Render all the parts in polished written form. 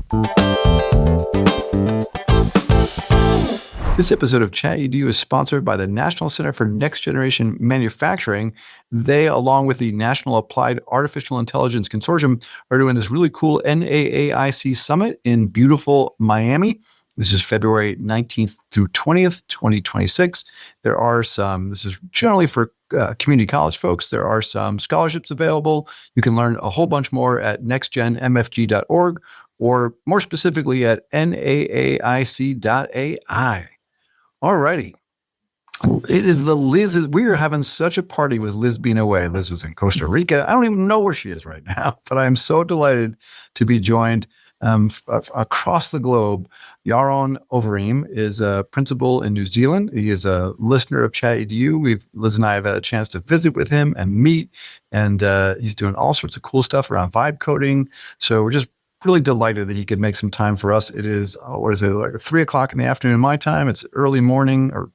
This episode of ChatEDU is sponsored by the National Center for Next Generation Manufacturing. They, along with the National Applied Artificial Intelligence Consortium, are doing this really cool NAAIC Summit in beautiful Miami. This is February 19th through 20th, 2026. This is generally for community college folks. There are some scholarships available. You can learn a whole bunch more at nextgenmfg.org or more specifically at naaic.ai. Alrighty. It is the Liz. We are having such a party with Liz being away. Liz was in Costa Rica. I don't even know where she is right now, but I am so delighted to be joined across the globe. Yaron Overeem is a principal in New Zealand. He is a listener of ChatEDU. Liz and I have had a chance to visit with him and meet, and he's doing all sorts of cool stuff around vibe coding. So we're just really delighted that he could make some time for us. It is, like 3:00 in the afternoon my time. It's early morning or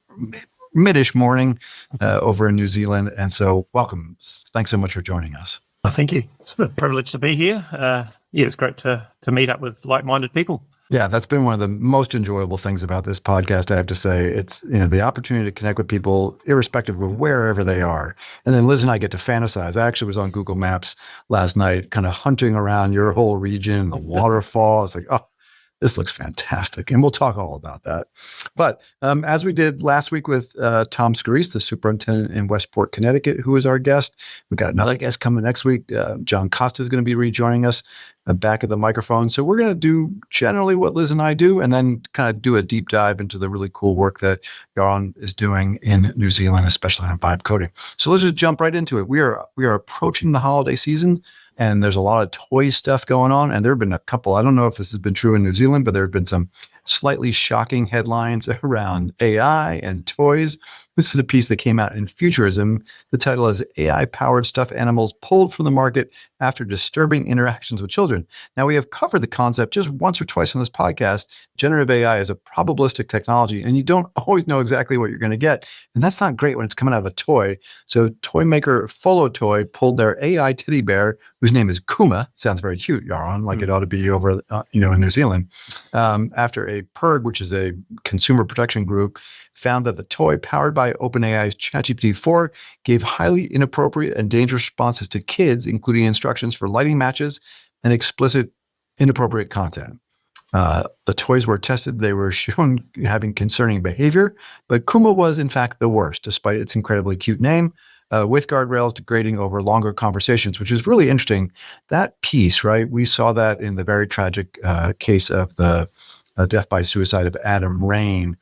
mid-ish morning over in New Zealand. And so welcome. Thanks so much for joining us. Well, thank you. It's a privilege to be here. It's great to meet up with like-minded people. Yeah, that's been one of the most enjoyable things about this podcast, I have to say. It's, the opportunity to connect with people irrespective of wherever they are. And then Liz and I get to fantasize. I actually was on Google Maps last night, kind of hunting around your whole region, the waterfall. It's like, oh, this looks fantastic. And we'll talk all about that. But as we did last week with Tom Scarice, the superintendent in Westport, Connecticut, who is our guest, we've got another guest coming next week. John Costa is going to be rejoining us back at the microphone. So we're going to do generally what Liz and I do, and then kind of do a deep dive into the really cool work that Yaron is doing in New Zealand, especially on vibe coding. So let's just jump right into it. We are approaching the holiday season, and there's a lot of toy stuff going on. And there have been a couple, I don't know if this has been true in New Zealand, but there have been some slightly shocking headlines around AI and toys. This is a piece that came out in Futurism. The title is AI-Powered Stuffed Animals Pulled from the Market After Disturbing Interactions with Children. Now, we have covered the concept just once or twice on this podcast. Generative AI is a probabilistic technology, and you don't always know exactly what you're going to get. And that's not great when it's coming out of a toy. So toy maker Follow Toy pulled their AI teddy bear, whose name is Kuma. Sounds very cute, Yaron, like it ought to be over in New Zealand. After a PERG, which is a consumer protection group, found that the toy powered by OpenAI's ChatGPT-4 gave highly inappropriate and dangerous responses to kids, including instructions for lighting matches and explicit inappropriate content. The toys were tested. They were shown having concerning behavior, but Kuma was in fact the worst, despite its incredibly cute name, with guardrails degrading over longer conversations, which is really interesting. That piece, right? We saw that in the very tragic case of the death by suicide of Adam Rain.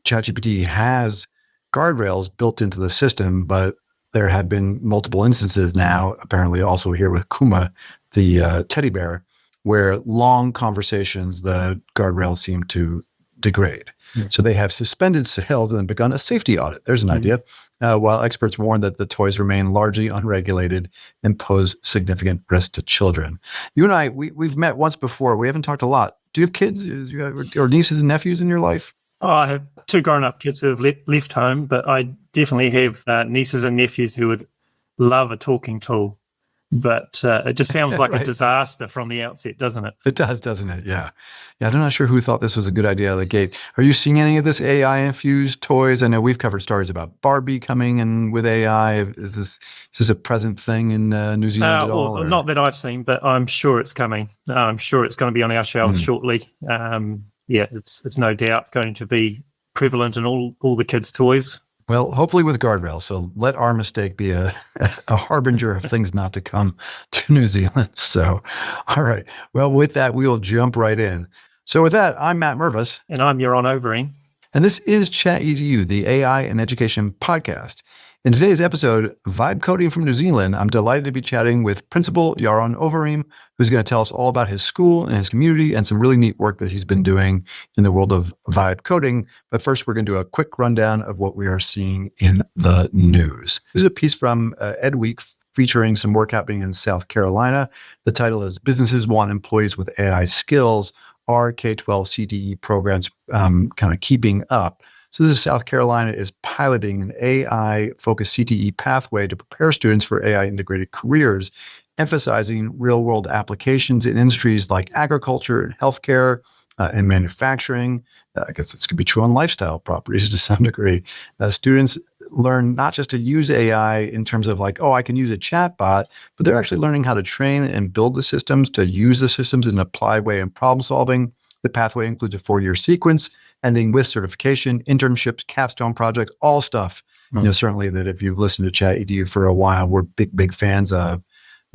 ChatGPT has guardrails built into the system, but there have been multiple instances now, apparently also here with Kuma, the teddy bear, where long conversations, the guardrails seem to degrade. Mm-hmm. So they have suspended sales and begun a safety audit. There's an idea. While experts warn that the toys remain largely unregulated and pose significant risk to children. You and I, we've met once before. We haven't talked a lot. Do you have kids or nieces and nephews in your life? Oh, I have two grown-up kids who have left home, but I definitely have nieces and nephews who would love a talking tool. But it just sounds like right. A disaster from the outset, doesn't it? It does, doesn't it? Yeah. I'm not sure who thought this was a good idea out of the gate. Are you seeing any of this AI-infused toys? I know we've covered stories about Barbie coming in with AI. Is this a present thing in New Zealand at all? Well, not that I've seen, but I'm sure it's coming. I'm sure it's going to be on our shelves shortly. It's no doubt going to be prevalent in all the kids' toys. Well, hopefully with guardrails. So let our mistake be a harbinger of things not to come to New Zealand. So, all right. Well, with that, we will jump right in. So with that, I'm Matt Mervis. And I'm Yaron Overeem. And this is ChatEDU, the AI and Education podcast. In today's episode, Vibe Coding from New Zealand, I'm delighted to be chatting with Principal Yaron Overeem, who's going to tell us all about his school and his community and some really neat work that he's been doing in the world of vibe coding. But first, we're going to do a quick rundown of what we are seeing in the news. This is a piece from Ed Week featuring some work happening in South Carolina. The title is Businesses Want Employees with AI Skills. Are K-12 CTE programs kind of keeping up? So this is South Carolina is piloting an AI-focused CTE pathway to prepare students for AI-integrated careers emphasizing real-world applications in industries like agriculture and healthcare and manufacturing. I guess this could be true on lifestyle properties to some degree. Students learn not just to use AI in terms of like, oh, I can use a chatbot, but they're actually learning how to train and build the systems, to use the systems in an applied way in problem solving. The pathway includes a 4-year sequence, ending with certification, internships, capstone project, all stuff. Certainly that if you've listened to ChatEDU for a while, we're big fans of.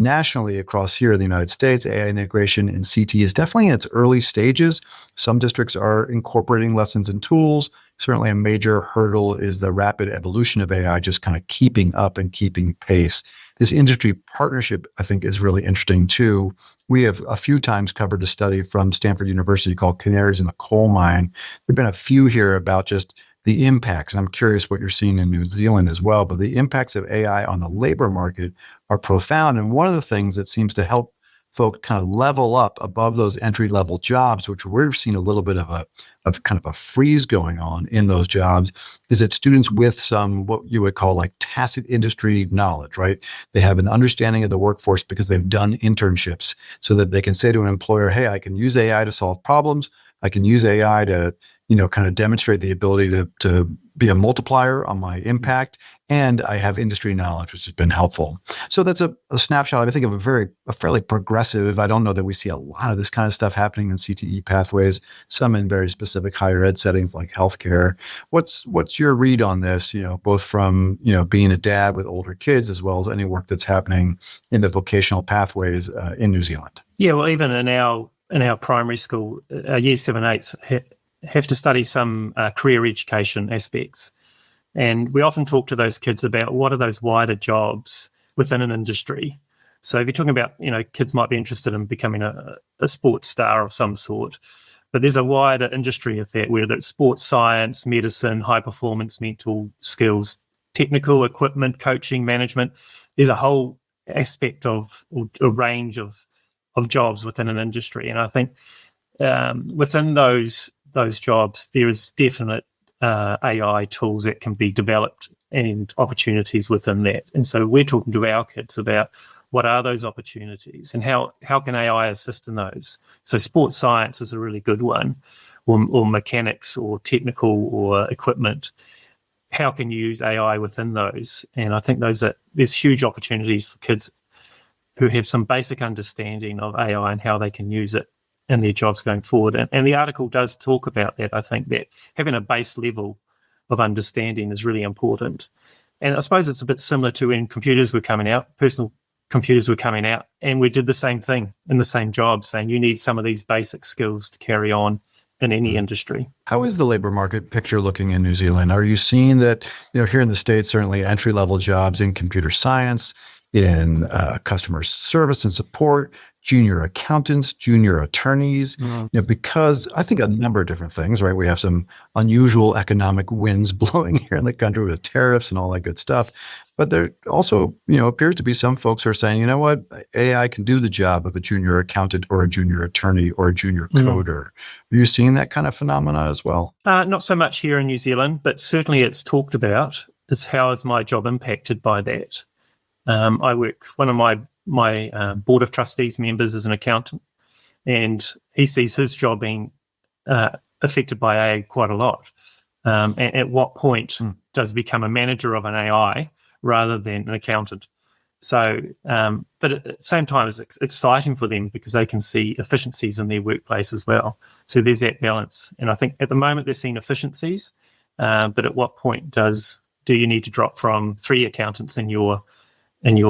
Nationally, across here in the United States, AI integration in CT is definitely in its early stages. Some districts are incorporating lessons and tools. Certainly a major hurdle is the rapid evolution of AI, just kind of keeping up and keeping pace. This industry partnership, I think, is really interesting too. We have a few times covered a study from Stanford University called Canaries in the Coal Mine. There have been a few here about just the impacts, and I'm curious what you're seeing in New Zealand as well, but the impacts of AI on the labor market are profound. And one of the things that seems to help folks kind of level up above those entry-level jobs, which we're seeing a little bit of kind of a freeze going on in those jobs, is that students with some what you would call like tacit industry knowledge, right? They have an understanding of the workforce because they've done internships, so that they can say to an employer, hey, I can use AI to solve problems. I can use AI to, kind of demonstrate the ability to be a multiplier on my impact. And I have industry knowledge, which has been helpful. So that's a snapshot, I think, of a fairly progressive. I don't know that we see a lot of this kind of stuff happening in CTE pathways, some in very specific higher ed settings like healthcare. What's your read on this, both from, being a dad with older kids, as well as any work that's happening in the vocational pathways in New Zealand? Yeah, well, even in our primary school, year 7, 8s have to study some career education aspects. And we often talk to those kids about what are those wider jobs within an industry. So if you're talking about, kids might be interested in becoming a sports star of some sort, but there's a wider industry of that, whether it's sports science, medicine, high performance mental skills, technical equipment, coaching, management. There's a whole aspect of a range of jobs within an industry. And I think within those jobs, there is definite AI tools that can be developed and opportunities within that. And so we're talking to our kids about what are those opportunities and how can AI assist in those. So sports science is a really good one, or mechanics or technical or equipment. How can you use AI within those? And I think there's huge opportunities for kids who have some basic understanding of AI and how they can use it in their jobs going forward. And the article does talk about that. I think that having a base level of understanding is really important. And I suppose it's a bit similar to when computers were coming out, personal computers were coming out, and we did the same thing in the same job, saying you need some of these basic skills to carry on in any industry. How is the labor market picture looking in New Zealand? Are you seeing that, here in the States, certainly entry-level jobs in computer science, in customer service and support, junior accountants, junior attorneys, because I think a number of different things, right? We have some unusual economic winds blowing here in the country with tariffs and all that good stuff. But there also, appears to be some folks who are saying, you know what, AI can do the job of a junior accountant or a junior attorney or a junior coder. Are you seeing that kind of phenomena as well? Not so much here in New Zealand, but certainly it's talked about is how is my job impacted by that? One of my board of trustees members is an accountant, and he sees his job being affected by AI quite a lot. And at what point does he become a manager of an AI rather than an accountant? So, but at the same time, it's exciting for them because they can see efficiencies in their workplace as well. So there's that balance. And I think at the moment they're seeing efficiencies, but at what point do you need to drop from 3 accountants in your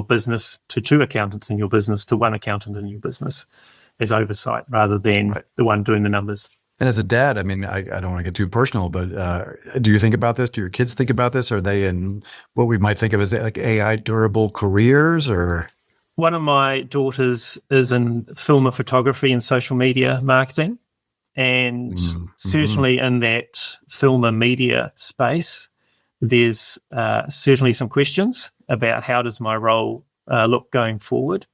business to 2 accountants in your business to 1 accountant in your business as oversight rather than the one doing the numbers? And as a dad, I mean, I don't want to get too personal, but do you think about this? Do your kids think about this? Are they in what we might think of as like AI durable careers? Or one of my daughters is in film and photography and social media marketing, and certainly in that film and media space, there's certainly some questions about how does my role look going forward.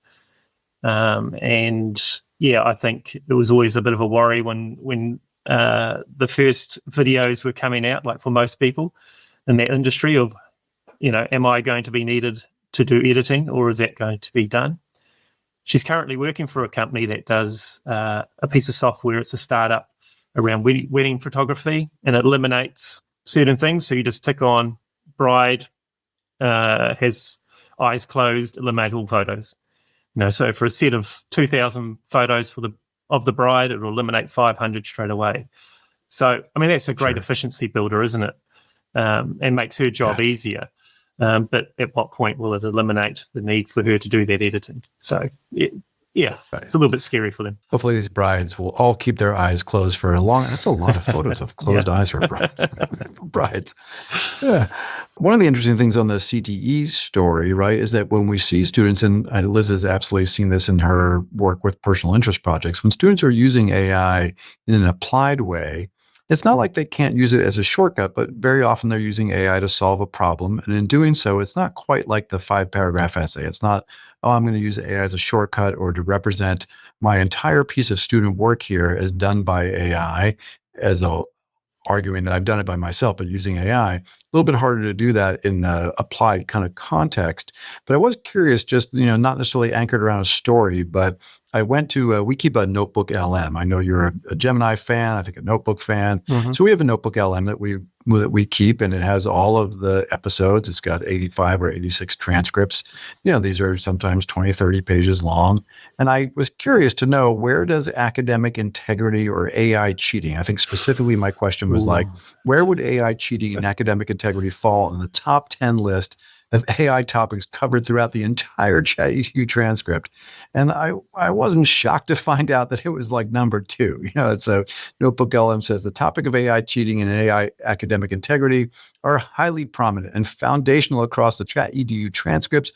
And yeah, I think it was always a bit of a worry when the first videos were coming out, like for most people in that industry of, am I going to be needed to do editing or is that going to be done? she's currently working for a company that does a piece of software. It's a startup around wedding photography, and it eliminates certain things. So you just tick on bride has eyes closed, eliminate all photos. So for a set of 2,000 photos of the bride, it will eliminate 500 straight away. So, I mean, that's a great efficiency builder, isn't it? And makes her job easier. But at what point will it eliminate the need for her to do that editing? So, it's a little bit scary for them. Hopefully these brides will all keep their eyes closed for a long, that's a lot of photos of closed eyes for brides. Yeah. One of the interesting things on the CTE story, right, is that when we see students, and Liz has absolutely seen this in her work with personal interest projects, when students are using AI in an applied way, it's not like they can't use it as a shortcut, but very often they're using AI to solve a problem. And in doing so, it's not quite like the 5-paragraph essay. It's not, oh, I'm going to use AI as a shortcut or to represent my entire piece of student work here as done by AI, as a arguing that I've done it by myself, but using AI. A little bit harder to do that in the applied kind of context. But I was curious, just, not necessarily anchored around a story, but I went to, we keep a Notebook LM. I know you're a Gemini fan, I think a Notebook fan. Mm-hmm. So we have a Notebook LM that we keep, and it has all of the episodes. It's got 85 or 86 transcripts. These are sometimes 20, 30 pages long. And I was curious to know, where does academic integrity or AI cheating, I think specifically my question was where would AI cheating and academic integrity fall in the top 10 list of AI topics covered throughout the entire ChatEDU transcript? And I wasn't shocked to find out that it was like number 2. So Notebook LM says the topic of AI cheating and AI academic integrity are highly prominent and foundational across the ChatEDU transcripts,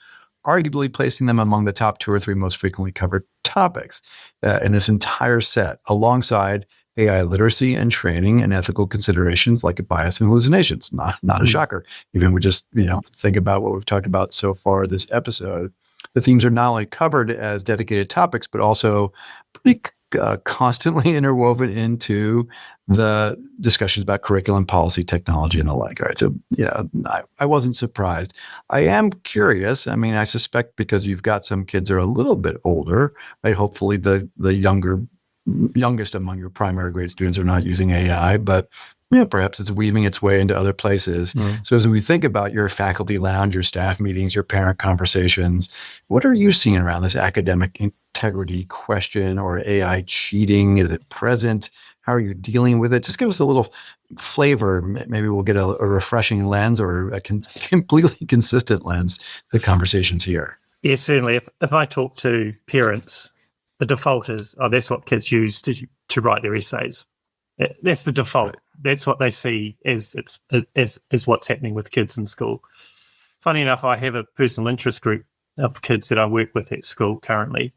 arguably placing them among the top 2 or 3 most frequently covered topics in this entire set, alongside AI literacy and training and ethical considerations like bias and hallucinations. Not a shocker. Even we just, think about what we've talked about so far this episode. The themes are not only covered as dedicated topics, but also pretty constantly interwoven into the discussions about curriculum, policy, technology, and the like. All right. So, I wasn't surprised. I am curious. I mean, I suspect because you've got some kids that are a little bit older, right? Hopefully the youngest among your primary grade students are not using AI, but perhaps it's weaving its way into other places. So as we think about your faculty lounge, your staff meetings, your parent conversations, what are you seeing around this academic integrity question or AI cheating? Is it present? How are you dealing with it? Just give us a little flavor. Maybe we'll get a refreshing lens or a completely consistent lens to the conversations here. Yeah, certainly. If I talk to parents, the default is, that's what kids use to write their essays. That's the default. Right. That's what they see as what's happening with kids in school. Funny enough, I have a personal interest group of kids that I work with at school currently.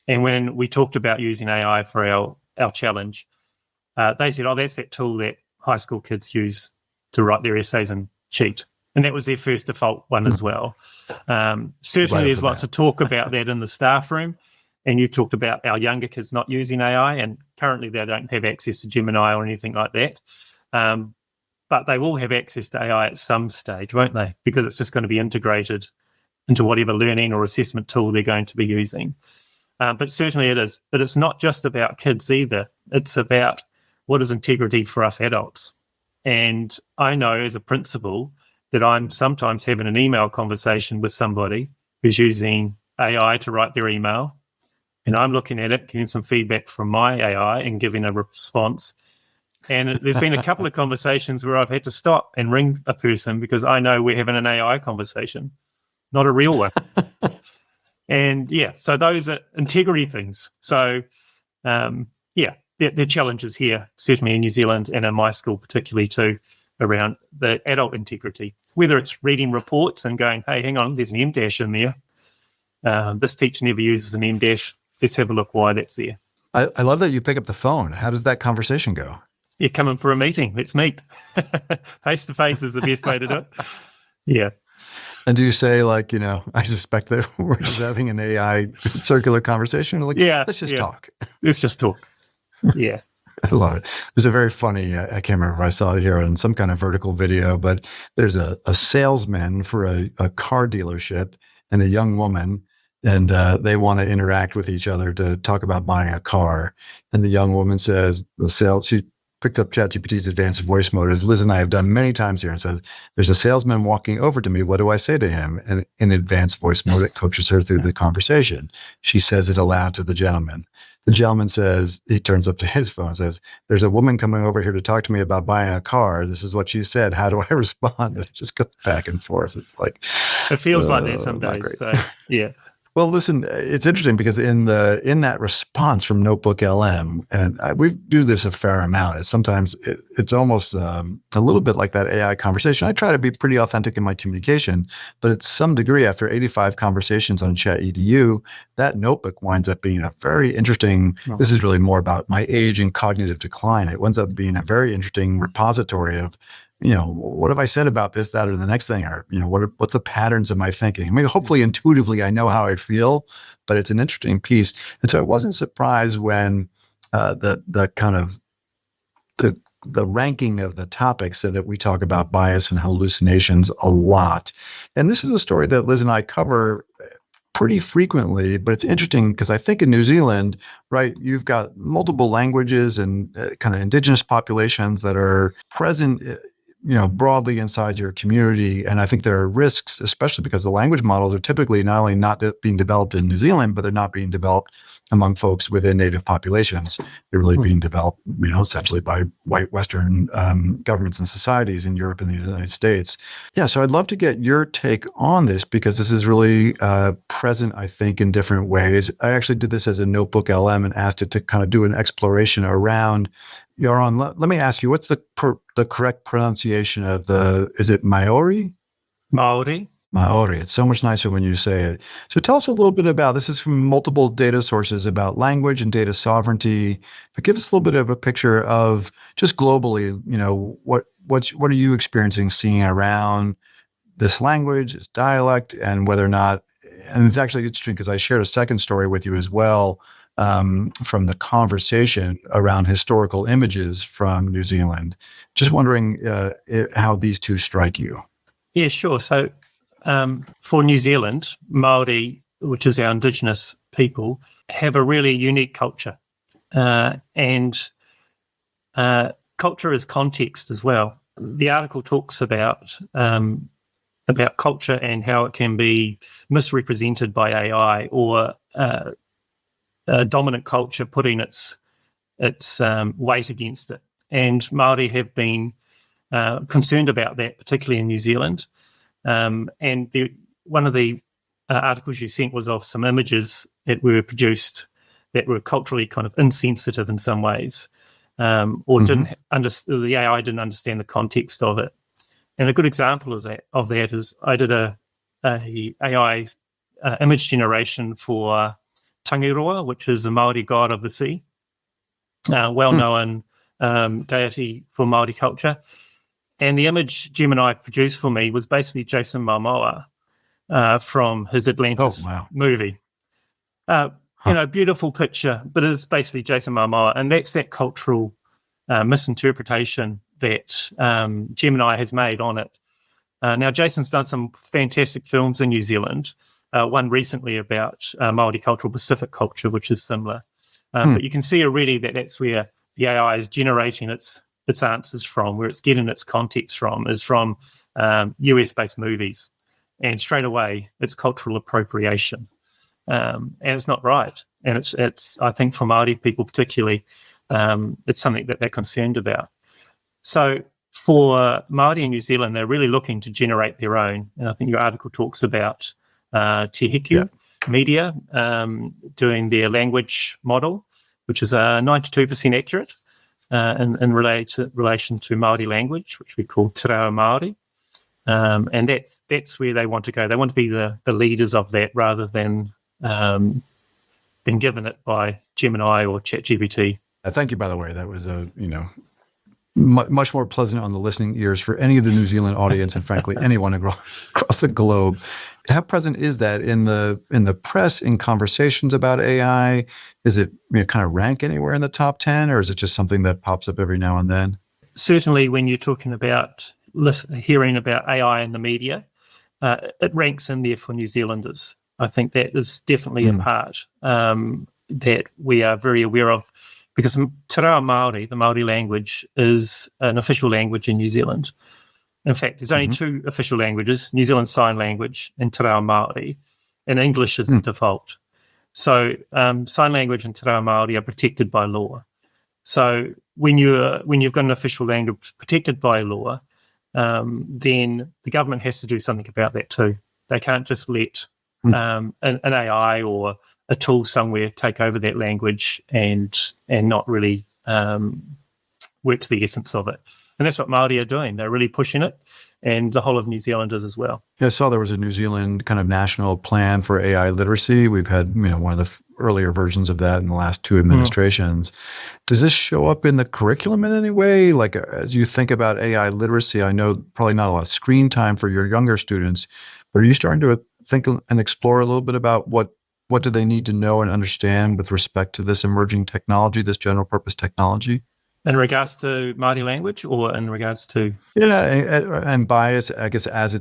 And when we talked about using AI for our challenge, they said, that's that tool that high school kids use to write their essays and cheat. And that was their first default one as well. Certainly there's lots of talk about that in the staff room. And you talked about our younger kids not using AI, and currently they don't have access to Gemini or anything like that. But they will have access to AI at some stage, won't they? Because it's just going to be integrated into whatever learning or assessment tool they're going to be using. But certainly it is. But it's not just about kids either. It's about what is integrity for us adults. And I know as a principal that I'm sometimes having an email conversation with somebody who's using AI to write their email. And I'm looking at it, getting some feedback from my AI and giving a response. And there's been a couple of conversations where I've had to stop and ring a person because I know we're having an AI conversation, not a real one. And so those are integrity things. So, there are challenges here, certainly in New Zealand and in my school particularly too, around the adult integrity, whether it's reading reports and going, hey, hang on, there's an M dash in there. This teacher never uses an M dash. Let's have a look why that's there. I love that you pick up the phone. How does that conversation go? You're coming for a meeting. Let's meet. Face to face is the best way to do it. Yeah. And do you say I suspect that we're just having an AI circular conversation? Let's just talk. Let's just talk. Yeah. I love it. There's a very funny, I can't remember if I saw it here on some kind of vertical video, but there's a salesman for a car dealership and a young woman. and they want to interact with each other to talk about buying a car. And the young woman says, she picked up ChatGPT's advanced voice mode, as Liz and I have done many times here, and says, there's a salesman walking over to me. What do I say to him? And in advanced voice mode, it coaches her through the conversation. She says it aloud to the gentleman. The gentleman says, he turns up to his phone and says, there's a woman coming over here to talk to me about buying a car. This is what she said. How do I respond? It just goes back and forth. It's like, it feels like that some days. So, yeah. Well, listen, it's interesting because in that response from Notebook LM, and we do this a fair amount. It's almost a little bit like that AI conversation. I try to be pretty authentic in my communication, but at some degree, after 85 conversations on ChatEDU, that notebook winds up being a very interesting. This is really more about my age and cognitive decline. It winds up being a very interesting repository of, what have I said about this, that, or the next thing? Or, what's the patterns of my thinking? I mean, hopefully intuitively I know how I feel, but it's an interesting piece. And so I wasn't surprised when the kind of the ranking of the topics said that we talk about bias and hallucinations a lot. And this is a story that Liz and I cover pretty frequently, but it's interesting because I think in New Zealand, right, you've got multiple languages and kind of indigenous populations that are present broadly inside your community. And I think there are risks, especially because the language models are typically not only not being developed in New Zealand, but they're not being developed among folks within native populations. They're really being developed, essentially by white Western governments and societies in Europe and the United States. Yeah, so I'd love to get your take on this because this is really present, I think, in different ways. I actually did this as a Notebook LM and asked it to kind of do an exploration around. Yaron, let me ask you, what's the correct pronunciation of is it Maori? Maori. Maori. It's so much nicer when you say it. So tell us a little bit about, this is from multiple data sources about language and data sovereignty, but give us a little bit of a picture of just globally, what are you experiencing, seeing around this language, its dialect, and whether or not, and it's actually interesting because I shared a second story with you as well, from the conversation around historical images from New Zealand. Just wondering how these two strike you. Yeah, sure. So for New Zealand, Māori, which is our indigenous people, have a really unique culture. And culture is context as well. The article talks about culture and how it can be misrepresented by AI or dominant culture putting its weight against it. And Māori have been concerned about that, particularly in New Zealand. And one of the articles you sent was of some images that were produced that were culturally kind of insensitive in some ways, or the AI didn't understand the context of it. And a good example of that is I did a AI image generation for Tangiroa, which is the Māori god of the sea, well-known deity for Māori culture. And the image Gemini produced for me was basically Jason Momoa from his Atlantis movie. Beautiful picture, but it's basically Jason Momoa. And that's that cultural misinterpretation that Gemini has made on it. Now, Jason's done some fantastic films in New Zealand, one recently about Māori cultural Pacific culture, which is similar. But you can see already that that's where the AI is generating its answers from, where it's getting its context from, is from US-based movies. And straight away, it's cultural appropriation. And it's not right. And it's I think for Māori people particularly, it's something that they're concerned about. So for Māori in New Zealand, they're really looking to generate their own. And I think your article talks about Te Hiku Media doing their language model, which is 92% accurate in relation to Māori language, which we call Te Reo Māori. And that's where they want to go. They want to be the leaders of that rather than being given it by Gemini or ChatGPT. Thank you, by the way. That was much more pleasant on the listening ears for any of the New Zealand audience, and frankly, anyone across the globe. How present is that in the press, in conversations about AI? Is it kind of rank anywhere in the top 10, or is it just something that pops up every now and then? Certainly, when you're talking about hearing about AI in the media, it ranks in there for New Zealanders. I think that is definitely a part that we are very aware of, because Te Reo Māori, the Māori language, is an official language in New Zealand. In fact, there's only two official languages: New Zealand Sign Language and Te Reo Māori, and English is the default. So sign language and Te Reo Māori are protected by law. So when you've got an official language protected by law, then the government has to do something about that too. They can't just let an AI or a tool somewhere take over that language and not really work to the essence of it. And that's what Māori are doing. They're really pushing it, and the whole of New Zealand is as well. Yeah, I saw there was a New Zealand kind of national plan for AI literacy. We've had, one of the earlier versions of that in the last two administrations. Does this show up in the curriculum in any way? Like, as you think about AI literacy, I know probably not a lot of screen time for your younger students, but are you starting to think and explore a little bit about what do they need to know and understand with respect to this emerging technology, this general purpose technology? In regards to Māori language, or in regards to? Yeah, and bias, I guess, as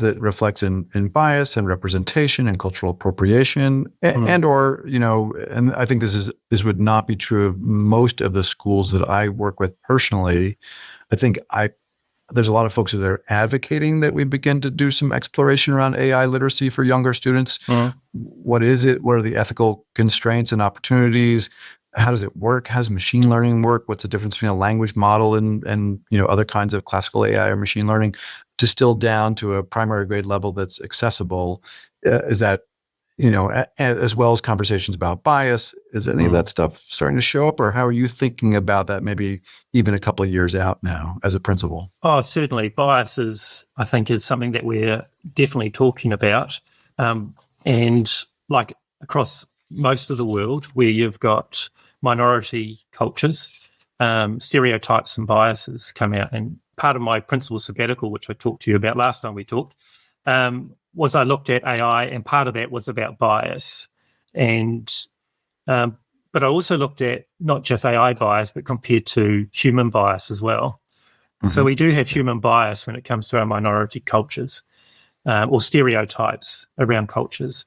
it reflects in bias and representation and cultural appropriation, and or, and I think this would not be true of most of the schools that I work with personally. I think there's a lot of folks that are advocating that we begin to do some exploration around AI literacy for younger students. What is it? What are the ethical constraints and opportunities? How does it work? How does machine learning work? What's the difference between a language model and other kinds of classical AI or machine learning, distilled down to a primary grade level that's accessible? Is that, as well as conversations about bias? Is any of that stuff starting to show up, or how are you thinking about that maybe even a couple of years out now as a principal? Oh, certainly. Bias I think, is something that we're definitely talking about. And like across most of the world where you've got minority cultures, stereotypes and biases come out. And part of my principal sabbatical, which I talked to you about last time we talked, was I looked at AI, and part of that was about bias. And but I also looked at not just AI bias, but compared to human bias as well. So we do have human bias when it comes to our minority cultures, or stereotypes around cultures.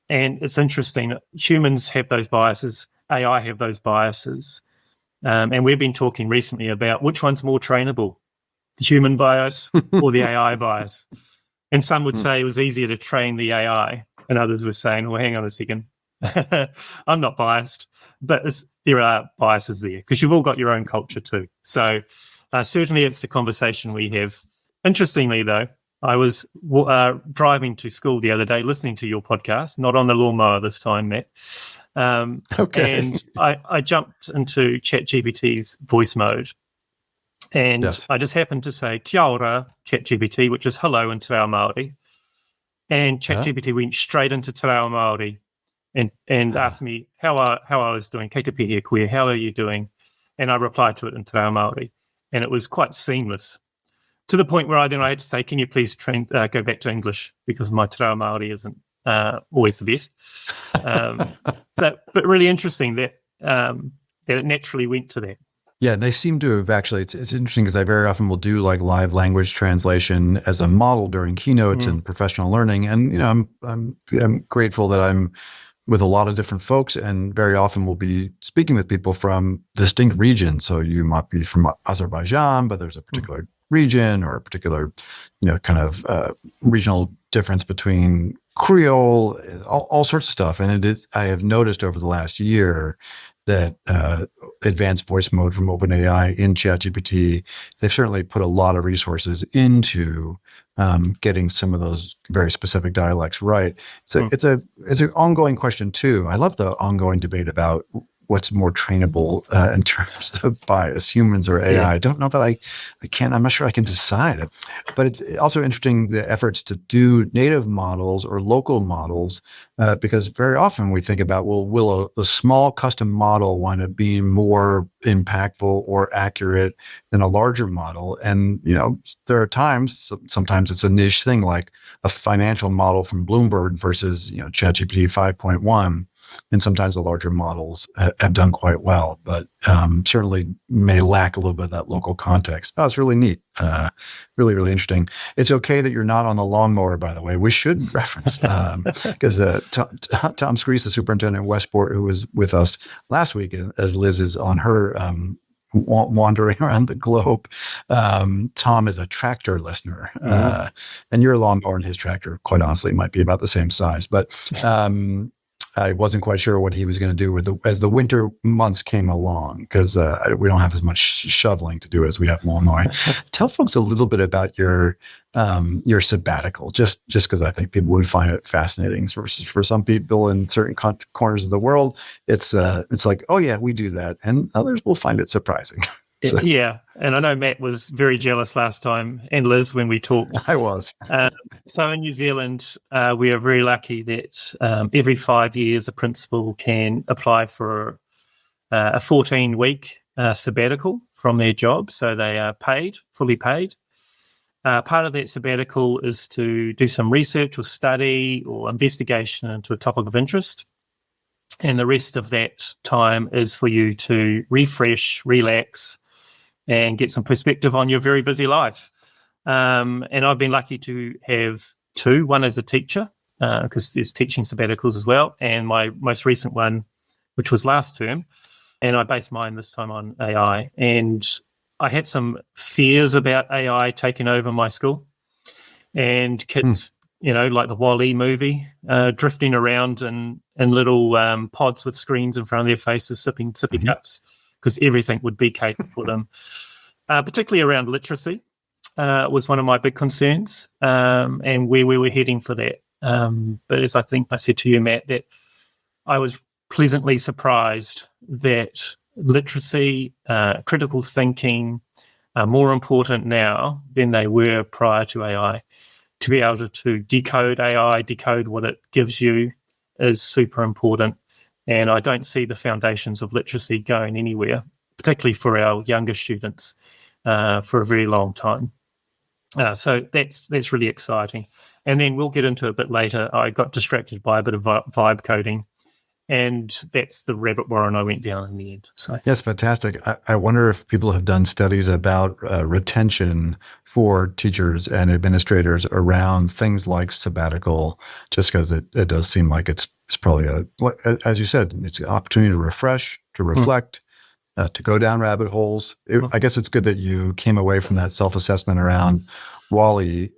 And it's interesting, humans have those biases, AI have those biases. And we've been talking recently about which one's more trainable, the human bias or the AI bias. And some would say it was easier to train the AI, and others were saying, well, hang on a second, I'm not biased. But there are biases there, because you've all got your own culture too. So certainly it's the conversation we have. Interestingly, though, I was driving to school the other day, listening to your podcast, not on the lawnmower this time, Matt. Okay. And I jumped into ChatGPT's voice mode, and I just happened to say, kia ora, ChatGPT, which is hello in Te Reo Māori. And ChatGPT went straight into Te Reo Māori and asked me how I was doing. Kei te pihi koe, how are you doing? And I replied to it in Te Reo Māori. And it was quite seamless, to the point where I had to say, can you please go back to English, because my Te Reo Māori isn't always the best. But really interesting that it naturally went to that. Yeah, they seem to have actually, it's interesting because I very often will do like live language translation as a model during keynotes and professional learning. And, I'm grateful that I'm with a lot of different folks, and very often we'll be speaking with people from distinct regions. So you might be from Azerbaijan, but there's a particular region or a particular, kind of regional difference between Creole, all sorts of stuff. And I have noticed over the last year that advanced voice mode from OpenAI in ChatGPT, they've certainly put a lot of resources into getting some of those very specific dialects right. So it's an ongoing question too. I love the ongoing debate about what's more trainable in terms of bias, humans or AI. I don't know that I can. I'm not sure I can decide it. But it's also interesting, the efforts to do native models or local models, because very often we think about, well, will a small custom model wind up being more impactful or accurate than a larger model? And, there are times, sometimes it's a niche thing, like a financial model from Bloomberg versus, ChatGPT 5.1. and sometimes the larger models have done quite well, but certainly may lack a little bit of that local context. Oh, it's really neat. Really, really interesting. It's okay that you're not on the lawnmower, by the way. We should reference, because Tom Screese, the superintendent of Westport, who was with us last week, as Liz is on her wandering around the globe, Tom is a tractor listener, and your lawnmower and his tractor, quite honestly, might be about the same size. But I wasn't quite sure what he was going to do as the winter months came along, because we don't have as much shoveling to do as we have lawnmowing. Tell folks a little bit about your sabbatical, just because I think people would find it fascinating. For some people in certain corners of the world, it's like, oh yeah, we do that, and others will find it surprising. So. Yeah, and I know Matt was very jealous last time, and Liz, when we talked. I was. So in New Zealand, we are very lucky that every 5 years a principal can apply for a 14-week sabbatical from their job. So they are paid, fully paid. Part of that sabbatical is to do some research or study or investigation into a topic of interest. And the rest of that time is for you to refresh, relax, and get some perspective on your very busy life. And I've been lucky to have two. One as a teacher, because there's teaching sabbaticals as well, and my most recent one, which was last term. And I based mine this time on AI. And I had some fears about AI taking over my school, and kids, like the Wall-E movie, drifting around in little pods with screens in front of their faces, sipping sippy cups, because everything would be catered for them. Particularly around literacy was one of my big concerns, and where we were heading for that. But as I think I said to you, Matt, that I was pleasantly surprised that literacy, critical thinking are more important now than they were prior to AI. To be able to decode AI, decode what it gives you, is super important. And I don't see the foundations of literacy going anywhere, particularly for our younger students, for a very long time. So that's really exciting. And then we'll get into it a bit later. I got distracted by a bit of vibe coding, and that's the rabbit warren I went down in the end. So yes, fantastic. I wonder if people have done studies about retention for teachers and administrators around things like sabbatical, just because it does seem like it's probably as you said, it's an opportunity to refresh, to reflect, to go down rabbit holes. I guess it's good that you came away from that self-assessment around Wall-E,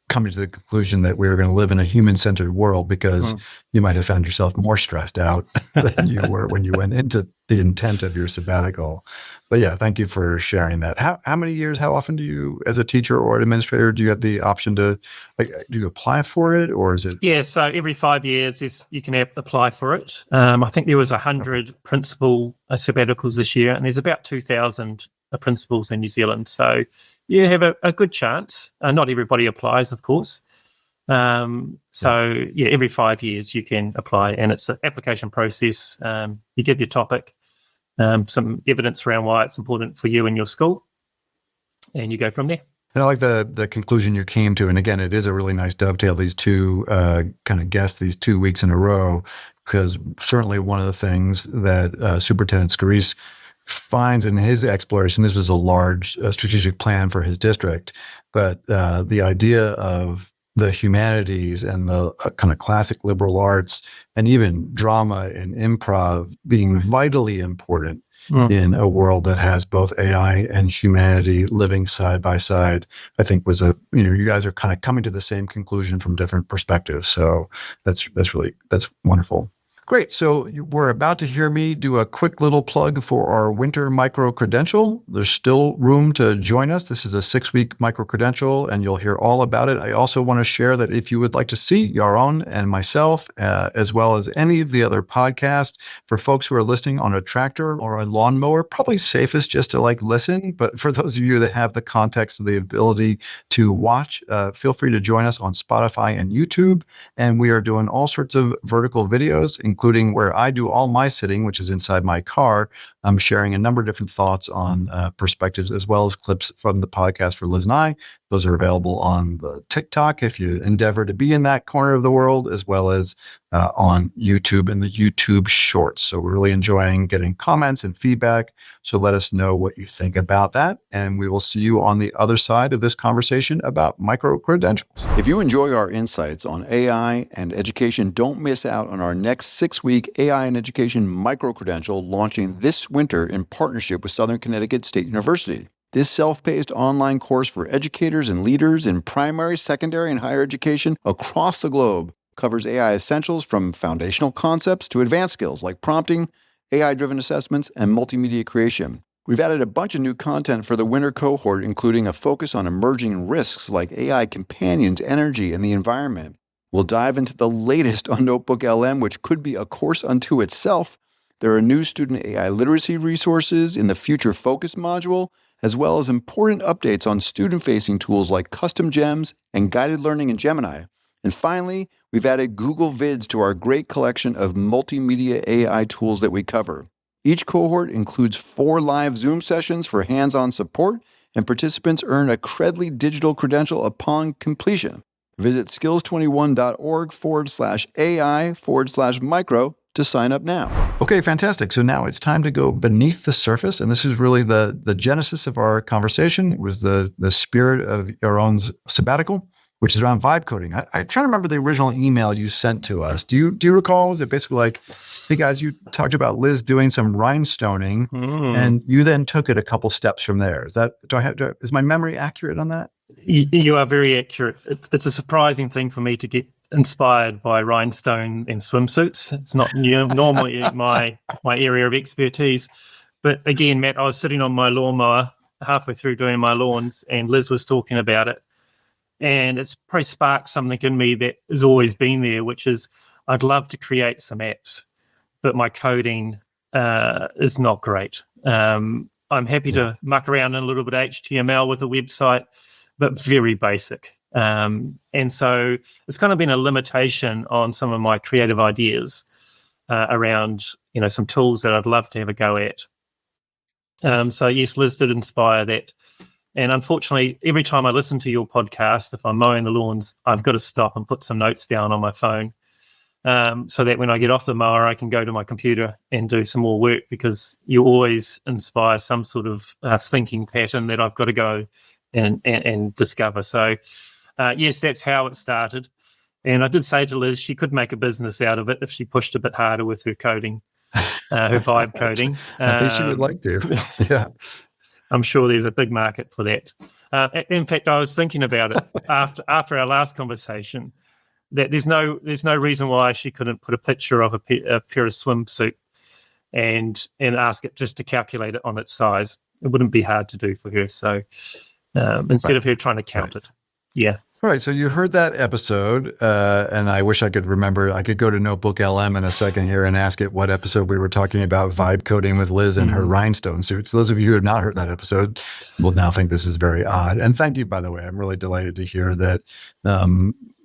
coming to the conclusion that we were going to live in a human-centered world, because you might have found yourself more stressed out than you were when you went into the intent of your sabbatical. But yeah, thank you for sharing that. How many years, how often do you, as a teacher or an administrator, do you have the option to, do you apply for it, or is it? Yeah, so every 5 years you can apply for it. I think there was 100 principal sabbaticals this year, and there's about 2,000 principals in New Zealand. So you have a good chance. Not everybody applies, of course. Every 5 years you can apply, and it's an application process. You give your topic, some evidence around why it's important for you and your school, and you go from there. And I like the conclusion you came to. And again, it is a really nice dovetail, these two kind of guests, these 2 weeks in a row, because certainly one of the things that Superintendent Scarice finds in his exploration, this was a large strategic plan for his district, but the idea of the humanities and the kind of classic liberal arts and even drama and improv being vitally important in a world that has both AI and humanity living side by side, I think was you guys are kind of coming to the same conclusion from different perspectives. So that's wonderful. Great. So we're about to hear me do a quick little plug for our winter micro-credential. There's still room to join us. This is a 6-week micro-credential, and you'll hear all about it. I also want to share that if you would like to see Yaron and myself, as well as any of the other podcasts, for folks who are listening on a tractor or a lawnmower, probably safest just to listen. But for those of you that have the context of the ability to watch, feel free to join us on Spotify and YouTube. And we are doing all sorts of vertical videos, including where I do all my sitting, which is inside my car. I'm sharing a number of different thoughts on perspectives, as well as clips from the podcast for Liz and I. Those are available on the TikTok if you endeavor to be in that corner of the world, as well as on YouTube and the YouTube Shorts. So we're really enjoying getting comments and feedback. So let us know what you think about that. And we will see you on the other side of this conversation about micro-credentials. If you enjoy our insights on AI and education, don't miss out on our next 6-week AI and education micro-credential launching this winter in partnership with Southern Connecticut State University. This self-paced online course for educators and leaders in primary, secondary, and higher education across the globe covers AI essentials from foundational concepts to advanced skills like prompting, AI-driven assessments, and multimedia creation. We've added a bunch of new content for the winter cohort, including a focus on emerging risks like AI companions, energy, and the environment. We'll dive into the latest on Notebook LM, which could be a course unto itself. There are new student AI literacy resources in the Future Focus module, as well as important updates on student-facing tools like custom gems and guided learning in Gemini. And finally, we've added Google Vids to our great collection of multimedia AI tools that we cover. Each cohort includes 4 live Zoom sessions for hands-on support, and participants earn a Credly digital credential upon completion. Visit skills21.org/AI/micro to sign up now. Okay, fantastic. So now it's time to go beneath the surface. And this is really the genesis of our conversation. It was the spirit of Yaron's sabbatical, which is around vibe coding. I try to remember the original email you sent to us. Do you recall? Was it basically like, hey guys, you talked about Liz doing some rhinestoning, and you then took it a couple steps from there. Is my memory accurate on that? You are very accurate. It's a surprising thing for me to get inspired by rhinestone and swimsuits. It's not normally my area of expertise. But again, Matt, I was sitting on my lawnmower halfway through doing my lawns, and Liz was talking about it. And it's probably sparked something in me that has always been there, which is I'd love to create some apps, but my coding is not great. I'm happy to muck around in a little bit of HTML with a website, but very basic. And so it's kind of been a limitation on some of my creative ideas around, some tools that I'd love to have a go at. So yes, Liz did inspire that. And unfortunately, every time I listen to your podcast, if I'm mowing the lawns, I've got to stop and put some notes down on my phone so that when I get off the mower, I can go to my computer and do some more work, because you always inspire some sort of thinking pattern that I've got to go and discover. So, yes, that's how it started. And I did say to Liz she could make a business out of it if she pushed a bit harder with her coding, her vibe coding. I think she would like to. Yeah. I'm sure there's a big market for that. In fact, I was thinking about it after our last conversation, that there's no reason why she couldn't put a picture of a pair of swimsuit and ask it just to calculate it on its size. It wouldn't be hard to do for her. So instead of her trying to count it. Yeah. All right. So you heard that episode, and I wish I could remember. I could go to Notebook LM in a second here and ask it what episode we were talking about vibe coding with Liz and her rhinestone suits. Those of you who have not heard that episode will now think this is very odd. And thank you, by the way. I'm really delighted to hear that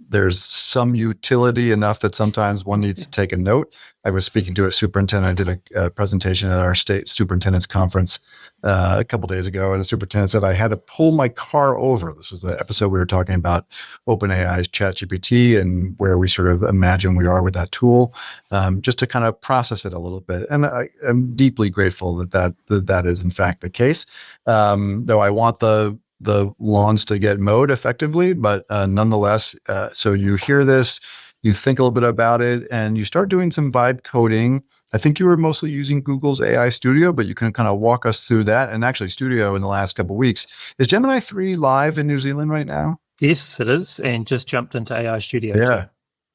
there's some utility enough that sometimes one needs to take a note. I was speaking to a superintendent. I did a presentation at our state superintendent's conference a couple days ago, and a superintendent said I had to pull my car over. This was the episode we were talking about OpenAI's ChatGPT and where we sort of imagine we are with that tool, just to kind of process it a little bit. And I am deeply grateful that is in fact the case. Though I want the lawns to get mowed effectively, but nonetheless, so you hear this, you think a little bit about it, and you start doing some vibe coding. I think you were mostly using Google's AI Studio, but you can kind of walk us through that. And actually, Studio in the last couple of weeks. Is Gemini 3 live in New Zealand right now? Yes, it is, and just jumped into AI Studio. Yeah,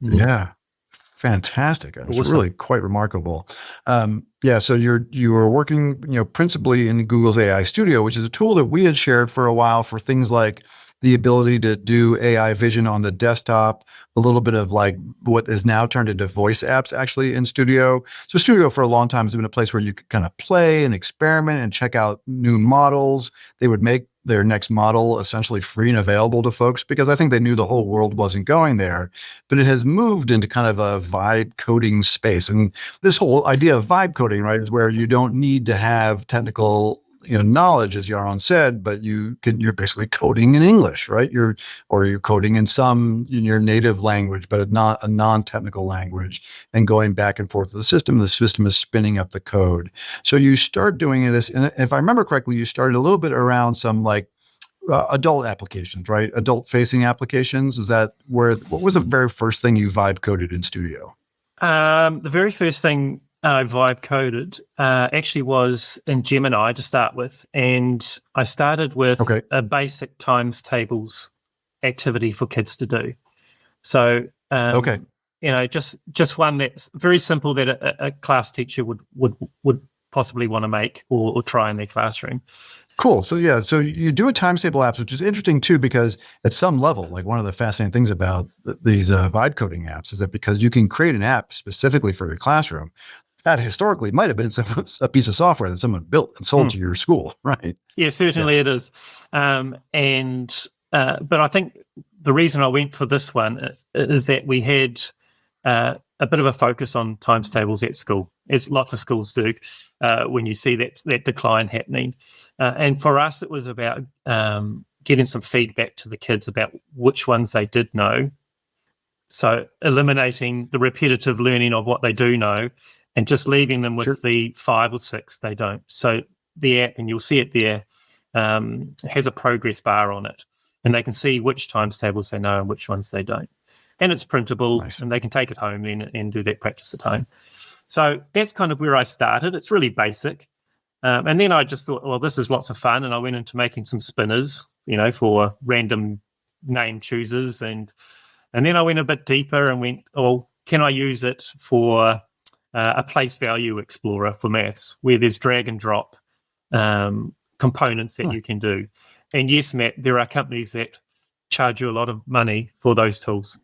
yeah. Fantastic. It was really quite remarkable. So you were working, principally in Google's AI Studio, which is a tool that we had shared for a while for things like the ability to do AI vision on the desktop, a little bit of like what is now turned into voice apps actually in Studio. So Studio for a long time has been a place where you could kind of play and experiment and check out new models. They would make their next model essentially free and available to folks because I think they knew the whole world wasn't going there, but it has moved into kind of a vibe coding space. And this whole idea of vibe coding, right, is where you don't need to have technical knowledge, as Yaron said, but you're basically coding in English, right? You're coding in your native language, but not a non-technical language, and going back and forth with the system. The system is spinning up the code. So you start doing this, and if I remember correctly, you started a little bit around some adult applications, right? Adult-facing applications. What was the very first thing you vibe coded in Studio? The very first thing I vibe coded actually was in Gemini to start with, and I started with a basic times tables activity for kids to do. So, just one that's very simple that a class teacher would possibly want to make or try in their classroom. Cool. So you do a times table apps, which is interesting too, because at some level, like one of the fascinating things about these vibe coding apps is that because you can create an app specifically for your classroom, that historically might have been a piece of software that someone built and sold to your school, right? Yeah, certainly it is. But I think the reason I went for this one is that we had a bit of a focus on times tables at school, as lots of schools do, when you see that decline happening. And for us, it was about getting some feedback to the kids about which ones they did know. So eliminating the repetitive learning of what they do know and just leaving them with the 5 or 6 they don't. So the app, and you'll see it there, has a progress bar on it. And they can see which times tables they know and which ones they don't. And it's printable, and they can take it home and do that practice at home. So that's kind of where I started. It's really basic. And then I just thought, well, this is lots of fun. And I went into making some spinners, for random name choosers. And then I went a bit deeper and went, oh, can I use it for a place value explorer for maths, where there's drag and drop components that you can do. And yes, Matt, there are companies that charge you a lot of money for those tools.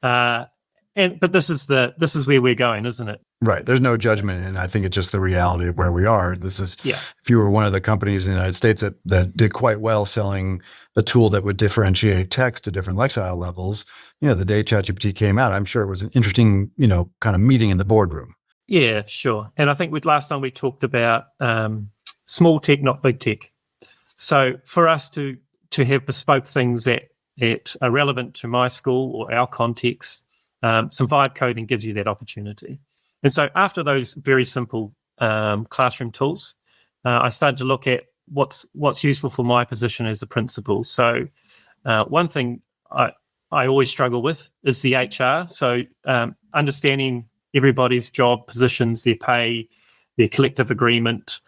But this is where we're going, isn't it? Right. There's no judgment, and I think it's just the reality of where we are. This is, if you were one of the companies in the United States that did quite well selling a tool that would differentiate text to different lexile levels, the day ChatGPT came out, I'm sure it was an interesting, kind of meeting in the boardroom. Yeah, sure. And I think last time we talked about small tech, not big tech. So for us to have bespoke things that are relevant to my school or our context, some vibe coding gives you that opportunity. And so after those very simple classroom tools, I started to look at what's useful for my position as a principal. So one thing I always struggle with is the HR. So understanding everybody's job positions, their pay, their collective agreement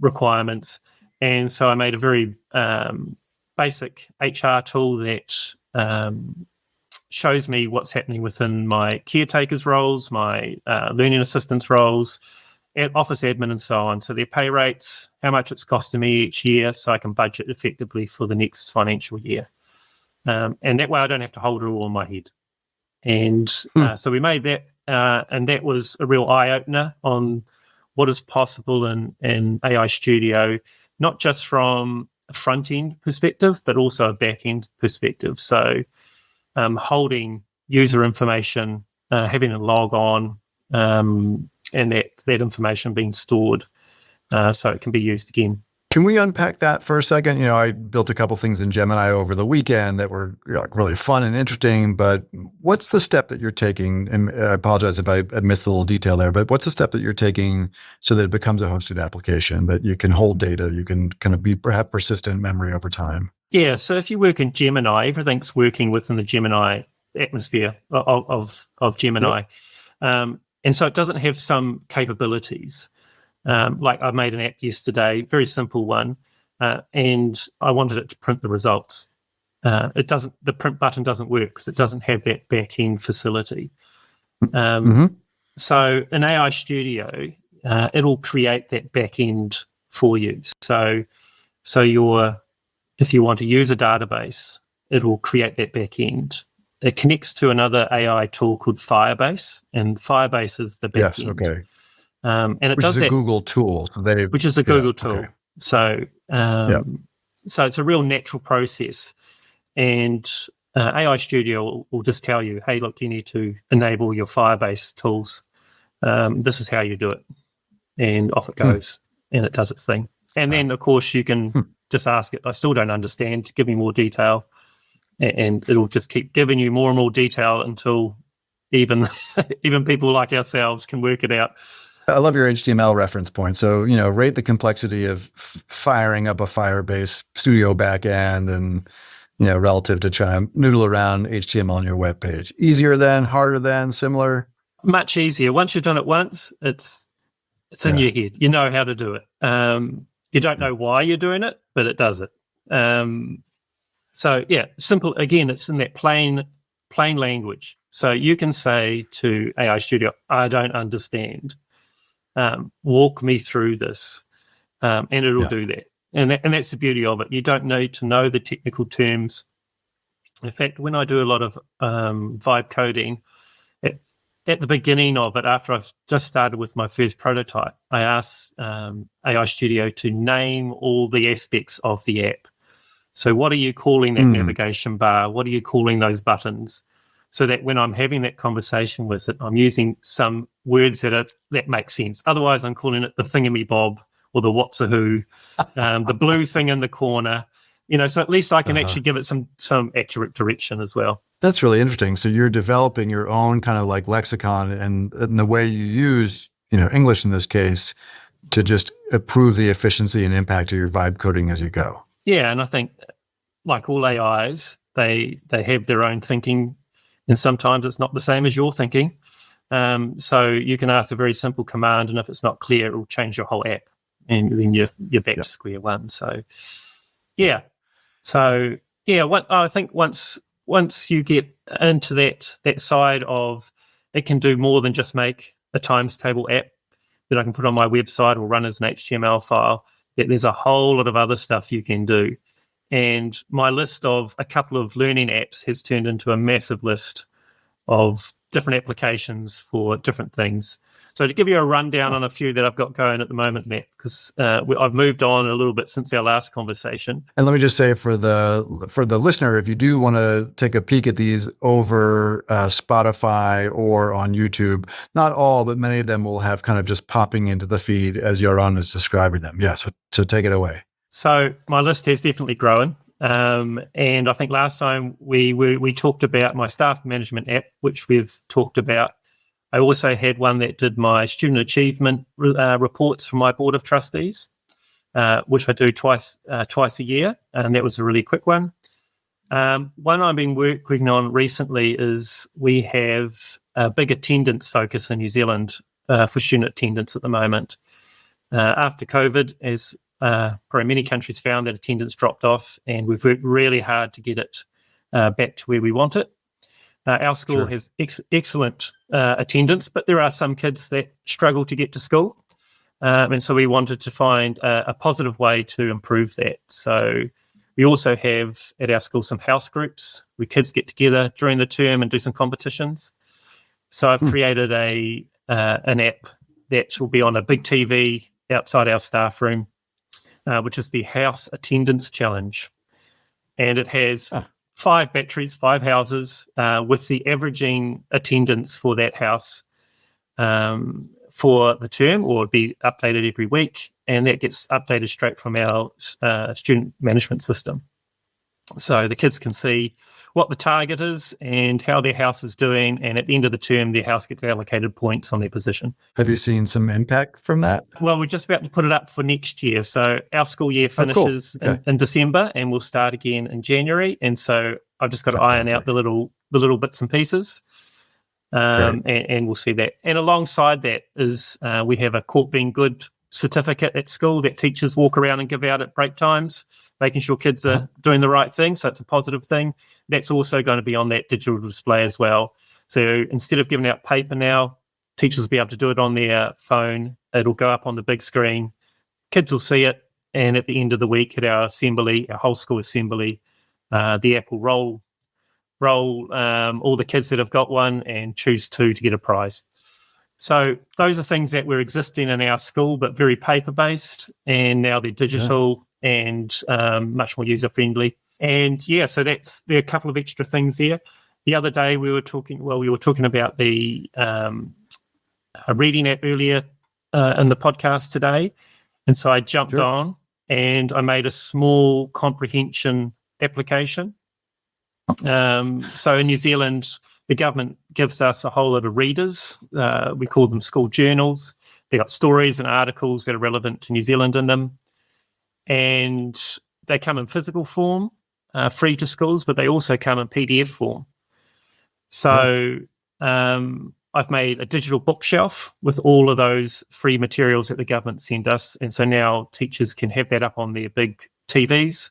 requirements. And so I made a very basic HR tool that shows me what's happening within my caretakers roles, my learning assistants roles, office admin, and so on. So their pay rates, how much it's costing me each year, so I can budget effectively for the next financial year. And that way I don't have to hold it all in my head. And so we made that, and that was a real eye-opener on what is possible in AI Studio, not just from a front-end perspective, but also a back-end perspective. So holding user information, having a log on, and that information being stored so it can be used again. Can we unpack that for a second? I built a couple things in Gemini over the weekend that were really fun and interesting, but what's the step that you're taking? And I apologize if I missed a little detail there, but what's the step that you're taking so that it becomes a hosted application, that you can hold data, you can kind of have persistent memory over time? Yeah, so if you work in Gemini, everything's working within the Gemini atmosphere of Gemini. Yep. And so it doesn't have some capabilities. Like I made an app yesterday, very simple one, and I wanted it to print the results. The print button doesn't work because it doesn't have that back-end facility. So in AI Studio, it'll create that back-end for you. So if you want to use a database, it will create that back-end. It connects to another AI tool called Firebase, and Firebase is the back-end. Yes, okay. And it which does is a that, Google tool. which is a Google tool. Okay. So so it's a real natural process. And AI Studio will just tell you, hey, look, you need to enable your Firebase tools. This is how you do it. And off it goes, and it does its thing. And then, of course, you can just ask it, I still don't understand, give me more detail. And it'll just keep giving you more and more detail until even people like ourselves can work it out. I love your HTML reference point. So, rate the complexity of firing up a Firebase Studio backend and, relative to trying to noodle around HTML on your web page. Easier than, harder than, similar? Much easier. Once you've done it once, it's in your head. You know how to do it. You don't know why you're doing it, but it does it. So yeah, simple. Again, it's in that plain language. So you can say to AI Studio, I don't understand. Walk me through this, and it'll do that. And that's the beauty of it. You don't need to know the technical terms. In fact, when I do a lot of vibe coding, at the beginning of it, after I've just started with my first prototype, I ask AI Studio to name all the aspects of the app. So what are you calling that navigation bar? What are you calling those buttons? So that when I'm having that conversation with it, I'm using some words that make sense. Otherwise, I'm calling it the thingamy-bob or the what's-a-who, the blue thing in the corner. So at least I can actually give it some accurate direction as well. That's really interesting. So you're developing your own kind of like lexicon and the way you use, English in this case, to just improve the efficiency and impact of your vibe coding as you go. Yeah, and I think, like all AIs, they have their own thinking, and sometimes it's not the same as your thinking. So you can ask a very simple command, and if it's not clear, it will change your whole app, and then you're back to square one. So, yeah. I think once you get into that side of it can do more than just make a times table app that I can put on my website or run as an HTML file, that there's a whole lot of other stuff you can do. And my list of a couple of learning apps has turned into a massive list of different applications for different things. So to give you a rundown on a few that I've got going at the moment, Matt, because I've moved on a little bit since our last conversation. And let me just say for the listener, if you do want to take a peek at these over Spotify or on YouTube, not all, but many of them will have kind of just popping into the feed as Yaron is describing them. Yeah, so take it away. So my list has definitely grown. And I think last time we talked about my staff management app, which we've talked about. I also had one that did my student achievement reports for my board of trustees, which I do twice a year, and that was a really quick one. One I've been working on recently is we have a big attendance focus in New Zealand for student attendance at the moment. After COVID, as probably many countries found that attendance dropped off, and we've worked really hard to get it back to where we want it. Our school has excellent attendance, but there are some kids that struggle to get to school. And so we wanted to find a positive way to improve that. So we also have at our school some house groups where kids get together during the term and do some competitions. So I've created an app that will be on a big TV outside our staff room, which is the House Attendance Challenge. And it has 5 batteries, 5 houses, with the averaging attendance for that house for the term, or it'd be updated every week, and that gets updated straight from our student management system. So the kids can see what the target is and how their house is doing, and at the end of the term, their house gets allocated points on their position. Have you seen some impact from that? Well, we're just about to put it up for next year. So our school year finishes in December, and we'll start again in January. And so I've just got to iron out the little bits and pieces, and we'll see that. And alongside that is we have a Court Being Good certificate at school that teachers walk around and give out at break times, making sure kids are doing the right thing. So it's a positive thing. That's also going to be on that digital display as well. So instead of giving out paper now, teachers will be able to do it on their phone. It'll go up on the big screen. Kids will see it. And at the end of the week at our assembly, our whole school assembly, the app will roll all the kids that have got one and choose 2 to get a prize. So those are things that were existing in our school, but very paper-based, and now they're digital and much more user-friendly. And so there are a couple of extra things there. The other day we were talking about the a reading app earlier in the podcast today. And so I jumped on and I made a small comprehension application. So in New Zealand, the government gives us a whole lot of readers. We call them school journals. They've got stories and articles that are relevant to New Zealand in them. And they come in physical form, free to schools, but they also come in PDF form. So I've made a digital bookshelf with all of those free materials that the government send us. And so now teachers can have that up on their big TVs.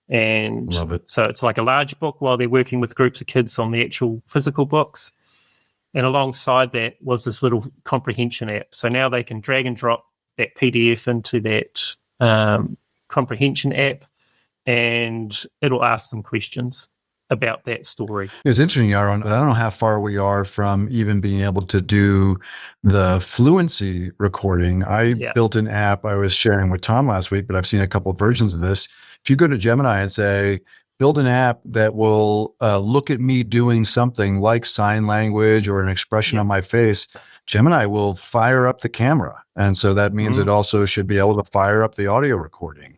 And Love it. So it's like a large book while they're working with groups of kids on the actual physical books. And alongside that was this little comprehension app. So now they can drag and drop that PDF into that comprehension app, and it'll ask them questions about that story. It's interesting, Yaron. I don't know how far we are from even being able to do the fluency recording. I built an app I was sharing with Tom last week, but I've seen a couple of versions of this. If you go to Gemini and say, build an app that will look at me doing something like sign language or an expression on my face, Gemini will fire up the camera. And so that means it also should be able to fire up the audio recording.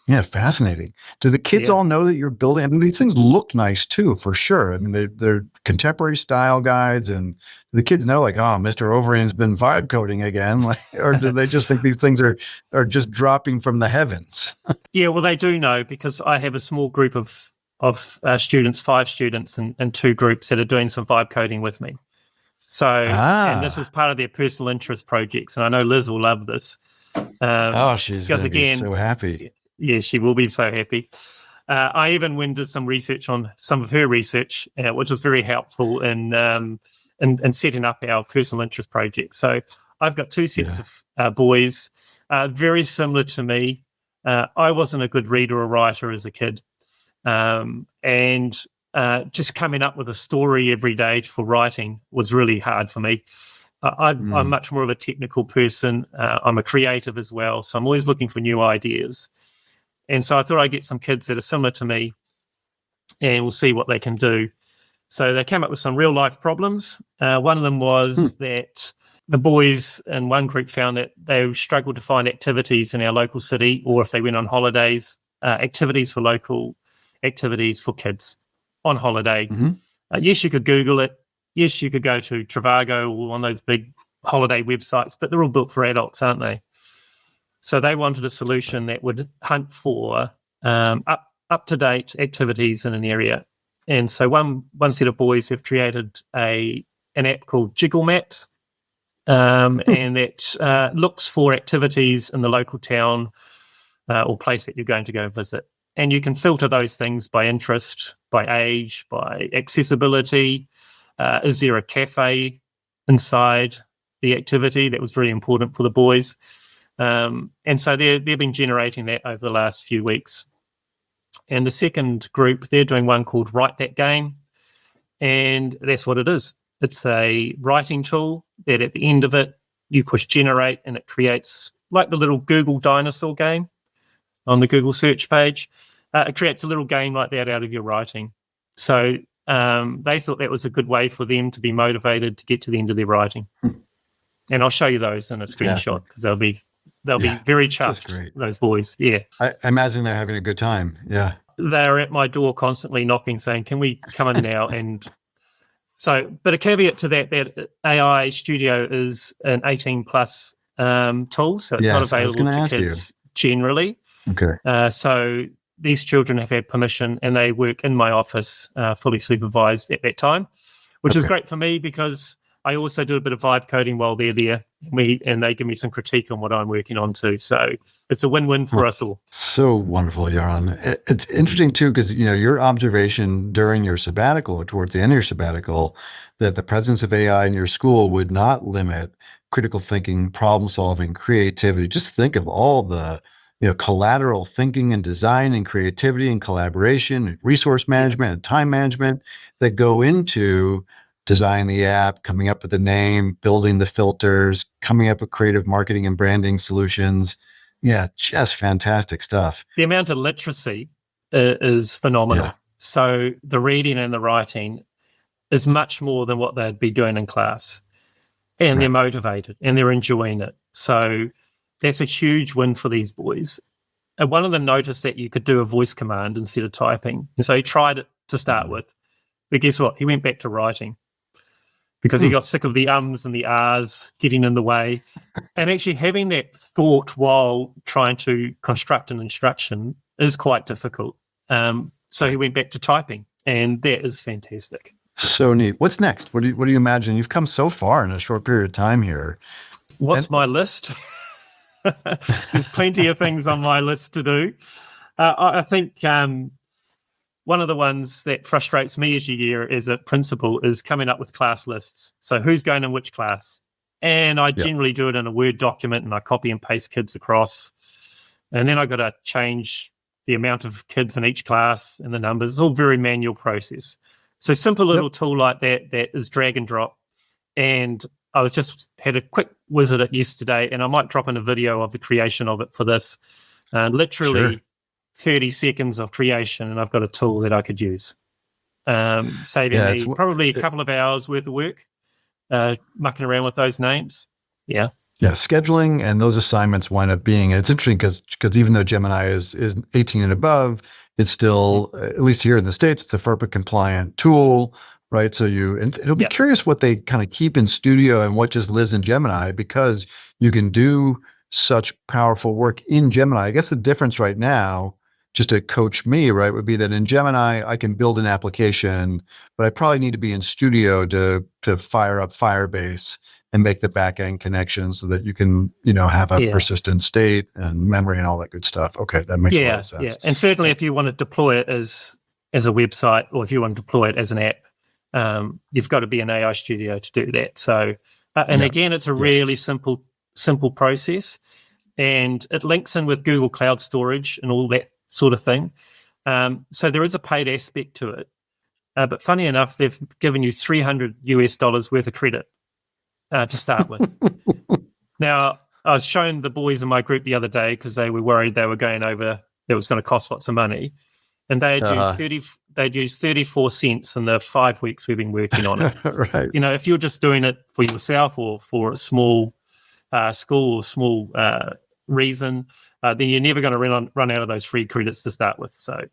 Yeah, fascinating. Do the kids all know that you're building? I mean, these things look nice too, for sure. I mean, they're contemporary style guides, and the kids know, like, oh, Mr. Overeem's been vibe coding again, like, or do they just think these things are just dropping from the heavens? Yeah, well, they do know, because I have a small group of students, 5 students, and 2 groups that are doing some vibe coding with me. So, and this is part of their personal interest projects, and I know Liz will love this. She's going to be so happy. Yeah, she will be so happy. I even went to some research on some of her research, which was very helpful in setting up our personal interest project. So I've got 2 sets of boys, very similar to me. I wasn't a good reader or writer as a kid. And just coming up with a story every day for writing was really hard for me. I'm much more of a technical person. I'm a creative as well. So I'm always looking for new ideas. And so I thought I'd get some kids that are similar to me, and we'll see what they can do. So they came up with some real life problems. One of them was that the boys in one group found that they struggled to find activities in our local city, or if they went on holidays, activities for local activities for kids on holiday. Yes, you could Google it. Yes, you could go to Trivago or one of those big holiday websites, but they're all built for adults, aren't they? So they wanted a solution that would hunt for up-to-date activities in an area. And so one set of boys have created an app called Jiggle Maps, and that looks for activities in the local town or place that you're going to go visit. And you can filter those things by interest, by age, by accessibility. Is there a cafe inside the activity? That was very important for the boys. And so they've been generating that over the last few weeks. And the second group, they're doing one called Write That Game. And that's what it is. It's a writing tool that at the end of it, you push generate, and it creates, like the little Google dinosaur game on the Google search page. It creates a little game like that out of your writing. So they thought that was a good way for them to be motivated to get to the end of their writing. And I'll show you those in a screenshot, because they'll be very chuffed, those boys. Yeah. I imagine they're having a good time. Yeah. They're at my door constantly knocking, saying, can we come in now? And so, but a caveat to that AI Studio is an 18 plus tool. So it's not available to kids generally. Okay. So these children have had permission, and they work in my office, fully supervised at that time, which is great for me, because I also do a bit of vibe coding while they're there, and they give me some critique on what I'm working on too. So it's a win-win for us all. So wonderful, Yaron. It's interesting too, because your observation during your sabbatical, or towards the end of your sabbatical, that the presence of AI in your school would not limit critical thinking, problem solving, creativity. Just think of all the collateral thinking and design and creativity and collaboration and resource management and time management that go into designing the app, coming up with the name, building the filters, coming up with creative marketing and branding solutions. Yeah, just fantastic stuff. The amount of literacy is phenomenal. Yeah. So the reading and the writing is much more than what they'd be doing in class. And they're motivated and they're enjoying it. So that's a huge win for these boys. one of them noticed that you could do a voice command instead of typing. And so he tried it to start with. But guess what? He went back to writing because he got sick of the ums and the ahs getting in the way. And actually having that thought while trying to construct an instruction is quite difficult. So he went back to typing, and that is fantastic. So neat. What's next? What do you imagine? You've come so far in a short period of time here. What's my list? There's plenty of things on my list to do. I think one of the ones that frustrates me as a year as a principal is coming up with class lists. So who's going in which class? And I generally do it in a Word document, and I copy and paste kids across. And then I got to change the amount of kids in each class and the numbers. It's all very manual process. So simple little tool like that is drag and drop. And I was just had a quick whiz at it yesterday, and I might drop in a video of the creation of it for this. Literally 30 seconds of creation, and I've got a tool that I could use. Saving me probably a couple of hours worth of work, mucking around with those names. Yeah. Yeah, scheduling and those assignments wind up being, and it's interesting because even though Gemini is 18 and above, it's still, at least here in the States, it's a FERPA compliant tool, right? So it'll be curious what they kind of keep in studio and what just lives in Gemini, because you can do such powerful work in Gemini. I guess the difference right now, just to coach me, right, would be that in Gemini, I can build an application, but I probably need to be in studio to fire up Firebase and make the back-end connection so that you can, have a persistent state and memory and all that good stuff. Okay, that makes a lot of sense. Yeah, and certainly if you want to deploy it as a website, or if you want to deploy it as an app, you've got to be in AI Studio to do that. So, again, it's a really simple process, and it links in with Google Cloud Storage and all that sort of thing. So there is a paid aspect to it. But funny enough, they've given you $300 worth of credit to start with. Now, I was showing the boys in my group the other day because they were worried they were going over, it was going to cost lots of money. And they had used 34 cents in the 5 weeks we've been working on it. Right. If you're just doing it for yourself or for a small school or small reason, then you're never going to run out of those free credits to start with. So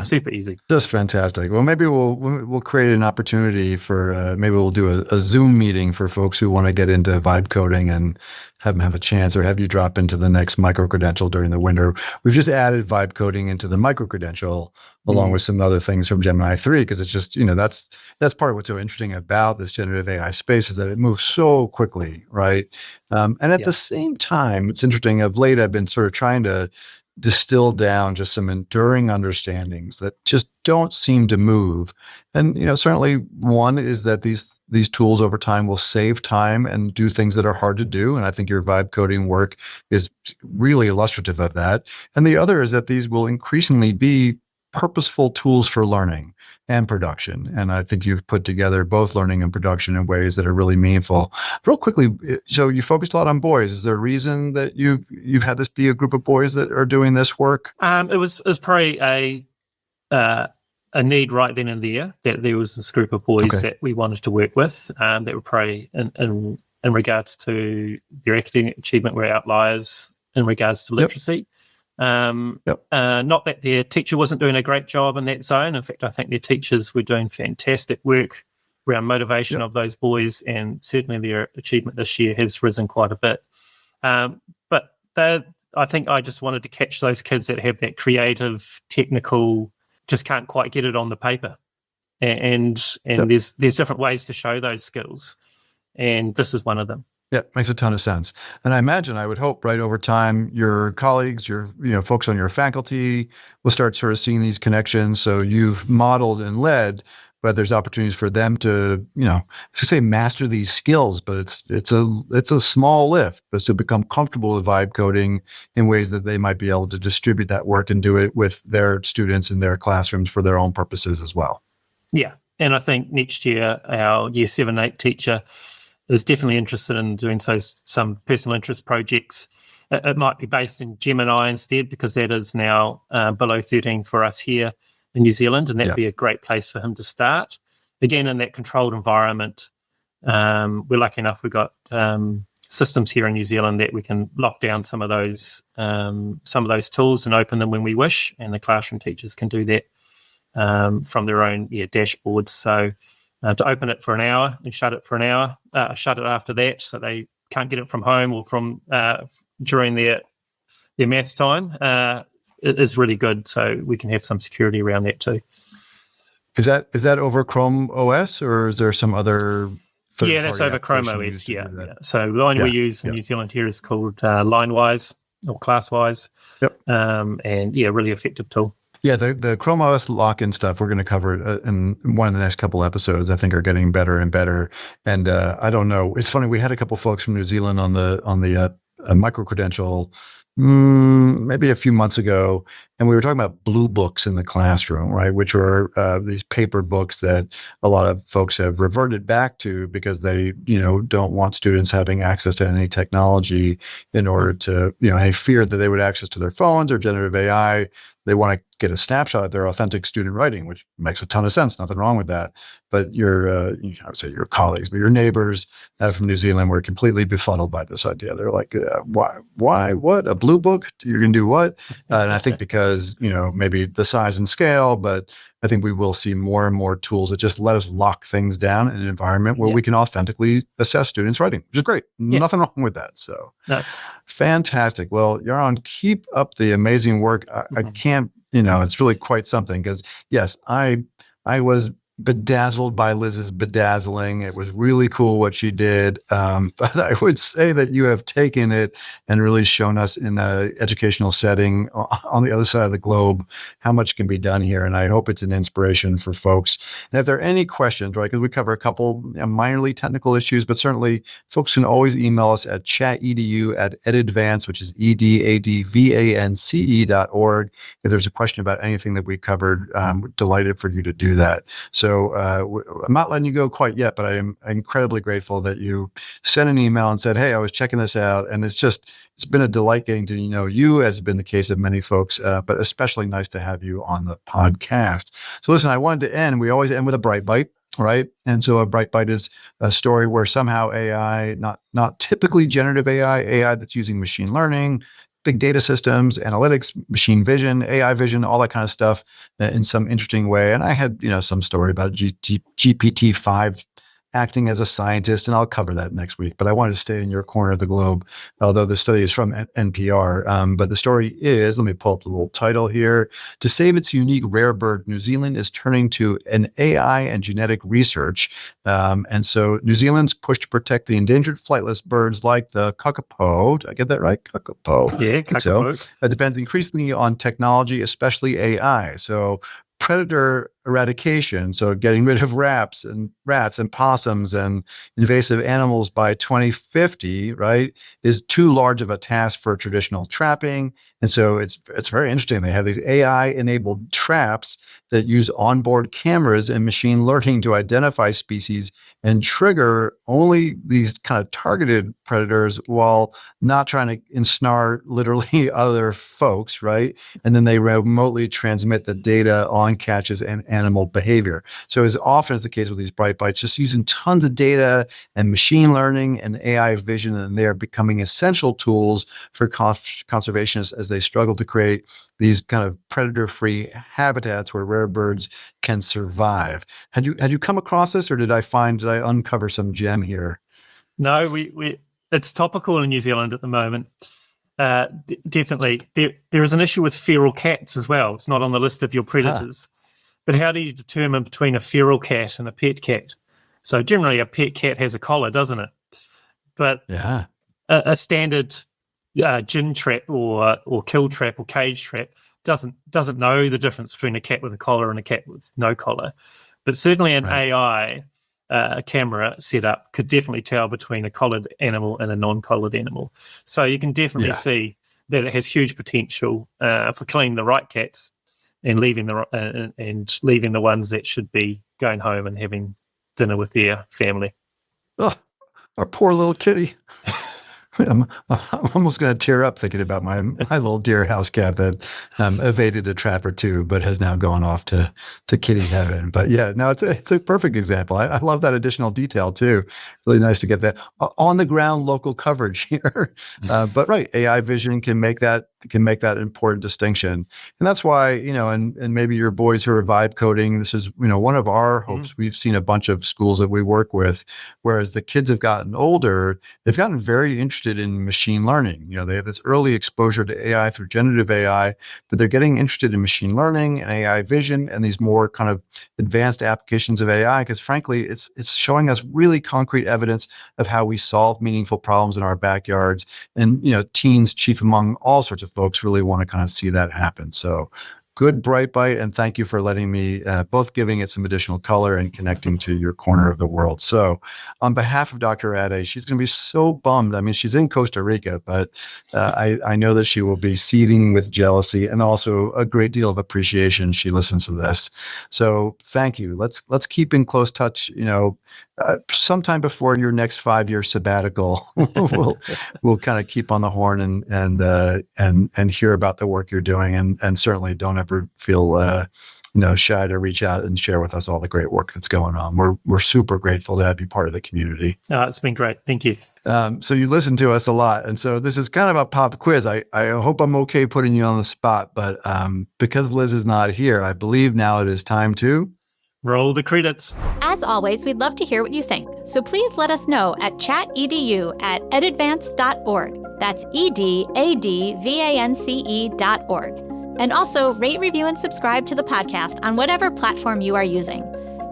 super easy. Just fantastic. Well, maybe we'll create an opportunity for maybe we'll do a Zoom meeting for folks who want to get into vibe coding and have a chance, or have you drop into the next micro credential during the winter. We've just added vibe coding into the micro credential along with some other things from Gemini 3, because it's just, that's part of what's so interesting about this generative AI space, is that it moves so quickly, right? And at the same time, it's interesting, of late I've been sort of trying to distill down just some enduring understandings that just don't seem to move. And, certainly one is that these tools over time will save time and do things that are hard to do. And I think your vibe coding work is really illustrative of that. And the other is that these will increasingly be purposeful tools for learning and production. And I think you've put together both learning and production in ways that are really meaningful. Real quickly, so you focused a lot on boys. Is there a reason that you've had this be a group of boys that are doing this work? It was probably a need right then and there, that there was this group of boys that we wanted to work with, that were probably in regards to their academic achievement were outliers in regards to literacy. Not that their teacher wasn't doing a great job in that zone. In fact, I think their teachers were doing fantastic work around motivation of those boys, and certainly their achievement this year has risen quite a bit. But I think I just wanted to catch those kids that have that creative, technical, just can't quite get it on the paper. And there's different ways to show those skills, and this is one of them. Yeah, makes a ton of sense. And I would hope, right, over time, your colleagues, your folks on your faculty will start sort of seeing these connections. So you've modeled and led, but there's opportunities for them to, master these skills. But it's a small lift, but to become comfortable with vibe coding in ways that they might be able to distribute that work and do it with their students in their classrooms for their own purposes as well. Yeah, and I think next year our Year 7, 8 teacher is definitely interested in doing some personal interest projects. It might be based in Gemini instead, because that is now below 13 for us here in New Zealand, and that'd be a great place for him to start. Again, in that controlled environment, we're lucky enough we got systems here in New Zealand that we can lock down some of those tools and open them when we wish, and the classroom teachers can do that from their own dashboards. So to open it for an hour and shut it for an hour, shut it after that, so they can't get it from home or from during their maths time, it is really good. So we can have some security around that too. Is that over Chrome OS, or is there some other? Yeah, that's over Chrome OS. Yeah. So the line we use in New Zealand here is called LineWise or ClassWise. Yep. And really effective tool. Yeah, the Chrome OS lock-in stuff we're going to cover in one of the next couple episodes. I think are getting better and better. And I don't know. It's funny. We had a couple folks from New Zealand on the micro-credential maybe a few months ago, and we were talking about blue books in the classroom, right? Which are these paper books that a lot of folks have reverted back to because they, don't want students having access to any technology in order to, any fear that they would access to their phones or generative AI. They want to get a snapshot of their authentic student writing, which makes a ton of sense. Nothing wrong with that. But I would say your colleagues, but your neighbors from New Zealand were completely befuddled by this idea. They're like, why, what, a blue book? You're going to do what? And I think because, maybe the size and scale, but I think we will see more and more tools that just let us lock things down in an environment where we can authentically assess students' writing, which is great. Nothing wrong with that. So fantastic. Well, Yaron, keep up the amazing work. I can't, it's really quite something because yes, I was bedazzled by Liz's bedazzling. It was really cool what she did. But I would say that you have taken it and really shown us in the educational setting on the other side of the globe how much can be done here. And I hope it's an inspiration for folks. And if there are any questions, right, because we cover a couple minorly technical issues, but certainly folks can always email us at ChatEDU@edadvance, which is EDADVANCE.org. If there's a question about anything that we covered, we're delighted for you to do that. So I'm not letting you go quite yet, but I am incredibly grateful that you sent an email and said, hey, I was checking this out. And it's been a delight getting to know you, as has been the case of many folks, but especially nice to have you on the podcast. So listen, I wanted to end. We always end with a bright bite, right? And so a bright bite is a story where somehow AI, not typically generative AI that's using machine learning, big data systems, analytics, machine vision, AI vision, all that kind of stuff in some interesting way. And I had, some story about GPT-5 acting as a scientist, and I'll cover that next week. But I wanted to stay in your corner of the globe, although the study is from NPR. But the story is, let me pull up the little title here. To save its unique rare bird, New Zealand is turning to an AI and genetic research. And so New Zealand's push to protect the endangered flightless birds like the kakapo. Did I get that right? Kakapo. Yeah, kakapo. So it depends increasingly on technology, especially AI. So predator eradication, so getting rid of rats and possums and invasive animals by 2050, right, is too large of a task for traditional trapping. And so it's very interesting. They have these AI-enabled traps that use onboard cameras and machine learning to identify species and trigger only these kind of targeted predators while not trying to ensnare literally other folks, right? And then they remotely transmit the data on catches and animal behavior. So as often as the case with these bright bites, just using tons of data and machine learning and AI vision, and they're becoming essential tools for conservationists as they struggle to create these kind of predator-free habitats where rare birds can survive. Had you come across this, or did I uncover some gem here? No, we it's topical in New Zealand at the moment. Definitely. There is an issue with feral cats as well. It's not on the list of your predators. But how do you determine between a feral cat and a pet cat? So generally a pet cat has a collar, doesn't it? But a standard gin trap or kill trap or cage trap doesn't know the difference between a cat with a collar and a cat with no collar. But certainly an AI camera setup could definitely tell between a collared animal and a non-collared animal. So you can definitely see that it has huge potential for killing the right cats and leaving the ones that should be going home and having dinner with their family. Oh, our poor little kitty. I'm almost going to tear up thinking about my little dear house cat that evaded a trap or two, but has now gone off to kitty heaven. But yeah, no, it's a perfect example. I love that additional detail too. Really nice to get that on the ground local coverage here. But right, AI vision can make that important distinction, and that's why and maybe your boys who are vibe coding. This is one of our hopes. We've seen a bunch of schools that we work with, whereas the kids have gotten older, they've gotten very interested in machine learning. They have this early exposure to AI through generative AI, but they're getting interested in machine learning and AI vision and these more kind of advanced applications of AI, because frankly, it's showing us really concrete evidence of how we solve meaningful problems in our backyards. And, teens, chief among all sorts of folks, really want to kind of see that happen. So good bright bite, and thank you for letting me both giving it some additional color and connecting to your corner of the world. So on behalf of Dr. Ade, she's going to be so bummed. I mean, she's in Costa Rica, but I know that she will be seething with jealousy and also a great deal of appreciation. She listens to this. So thank you. Let's keep in close touch, sometime before your next 5-year sabbatical. we'll kind of keep on the horn and hear about the work you're doing, and certainly don't ever feel shy to reach out and share with us all the great work that's going on. We're super grateful to have you part of the community. It's been great. Thank you. So you listen to us a lot, and so this is kind of a pop quiz. I hope I'm okay putting you on the spot, but because Liz is not here, I believe now it is time to roll the credits. As always, we'd love to hear what you think. So please let us know at ChatEDU@edadvance.org. That's EDADVANCE.org. And also rate, review, and subscribe to the podcast on whatever platform you are using.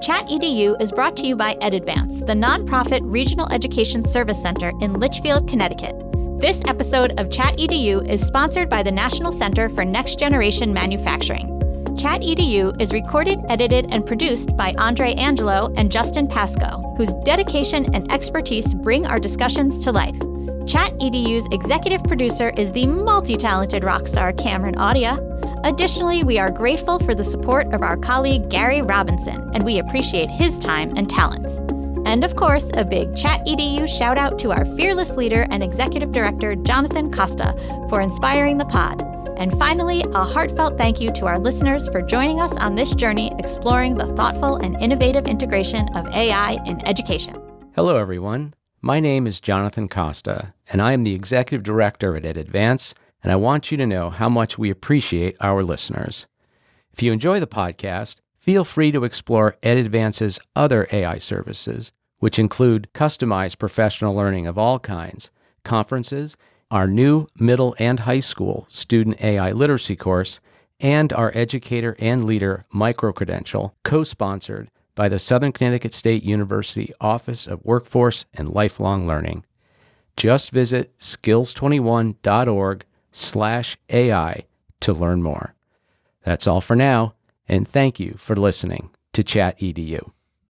ChatEDU is brought to you by EdAdvance, the nonprofit regional education service center in Litchfield, Connecticut. This episode of ChatEDU is sponsored by the National Center for Next Generation Manufacturing. ChatEDU is recorded, edited, and produced by Andre Angelo and Justin Pasco, whose dedication and expertise bring our discussions to life. ChatEDU's executive producer is the multi-talented rock star Cameron Audia. Additionally, we are grateful for the support of our colleague Gary Robinson, and we appreciate his time and talents. And of course, a big ChatEDU shout out to our fearless leader and executive director, Jonathan Costa, for inspiring the pod. And finally, a heartfelt thank you to our listeners for joining us on this journey exploring the thoughtful and innovative integration of AI in education. Hello, everyone. My name is Jonathan Costa, and I am the Executive Director at EdAdvance, and I want you to know how much we appreciate our listeners. If you enjoy the podcast, feel free to explore EdAdvance's other AI services, which include customized professional learning of all kinds, conferences, our new middle and high school student AI literacy course, and our educator and leader micro-credential, co-sponsored by the Southern Connecticut State University Office of Workforce and Lifelong Learning. Just visit skills21.org/AI to learn more. That's all for now, and thank you for listening to ChatEDU.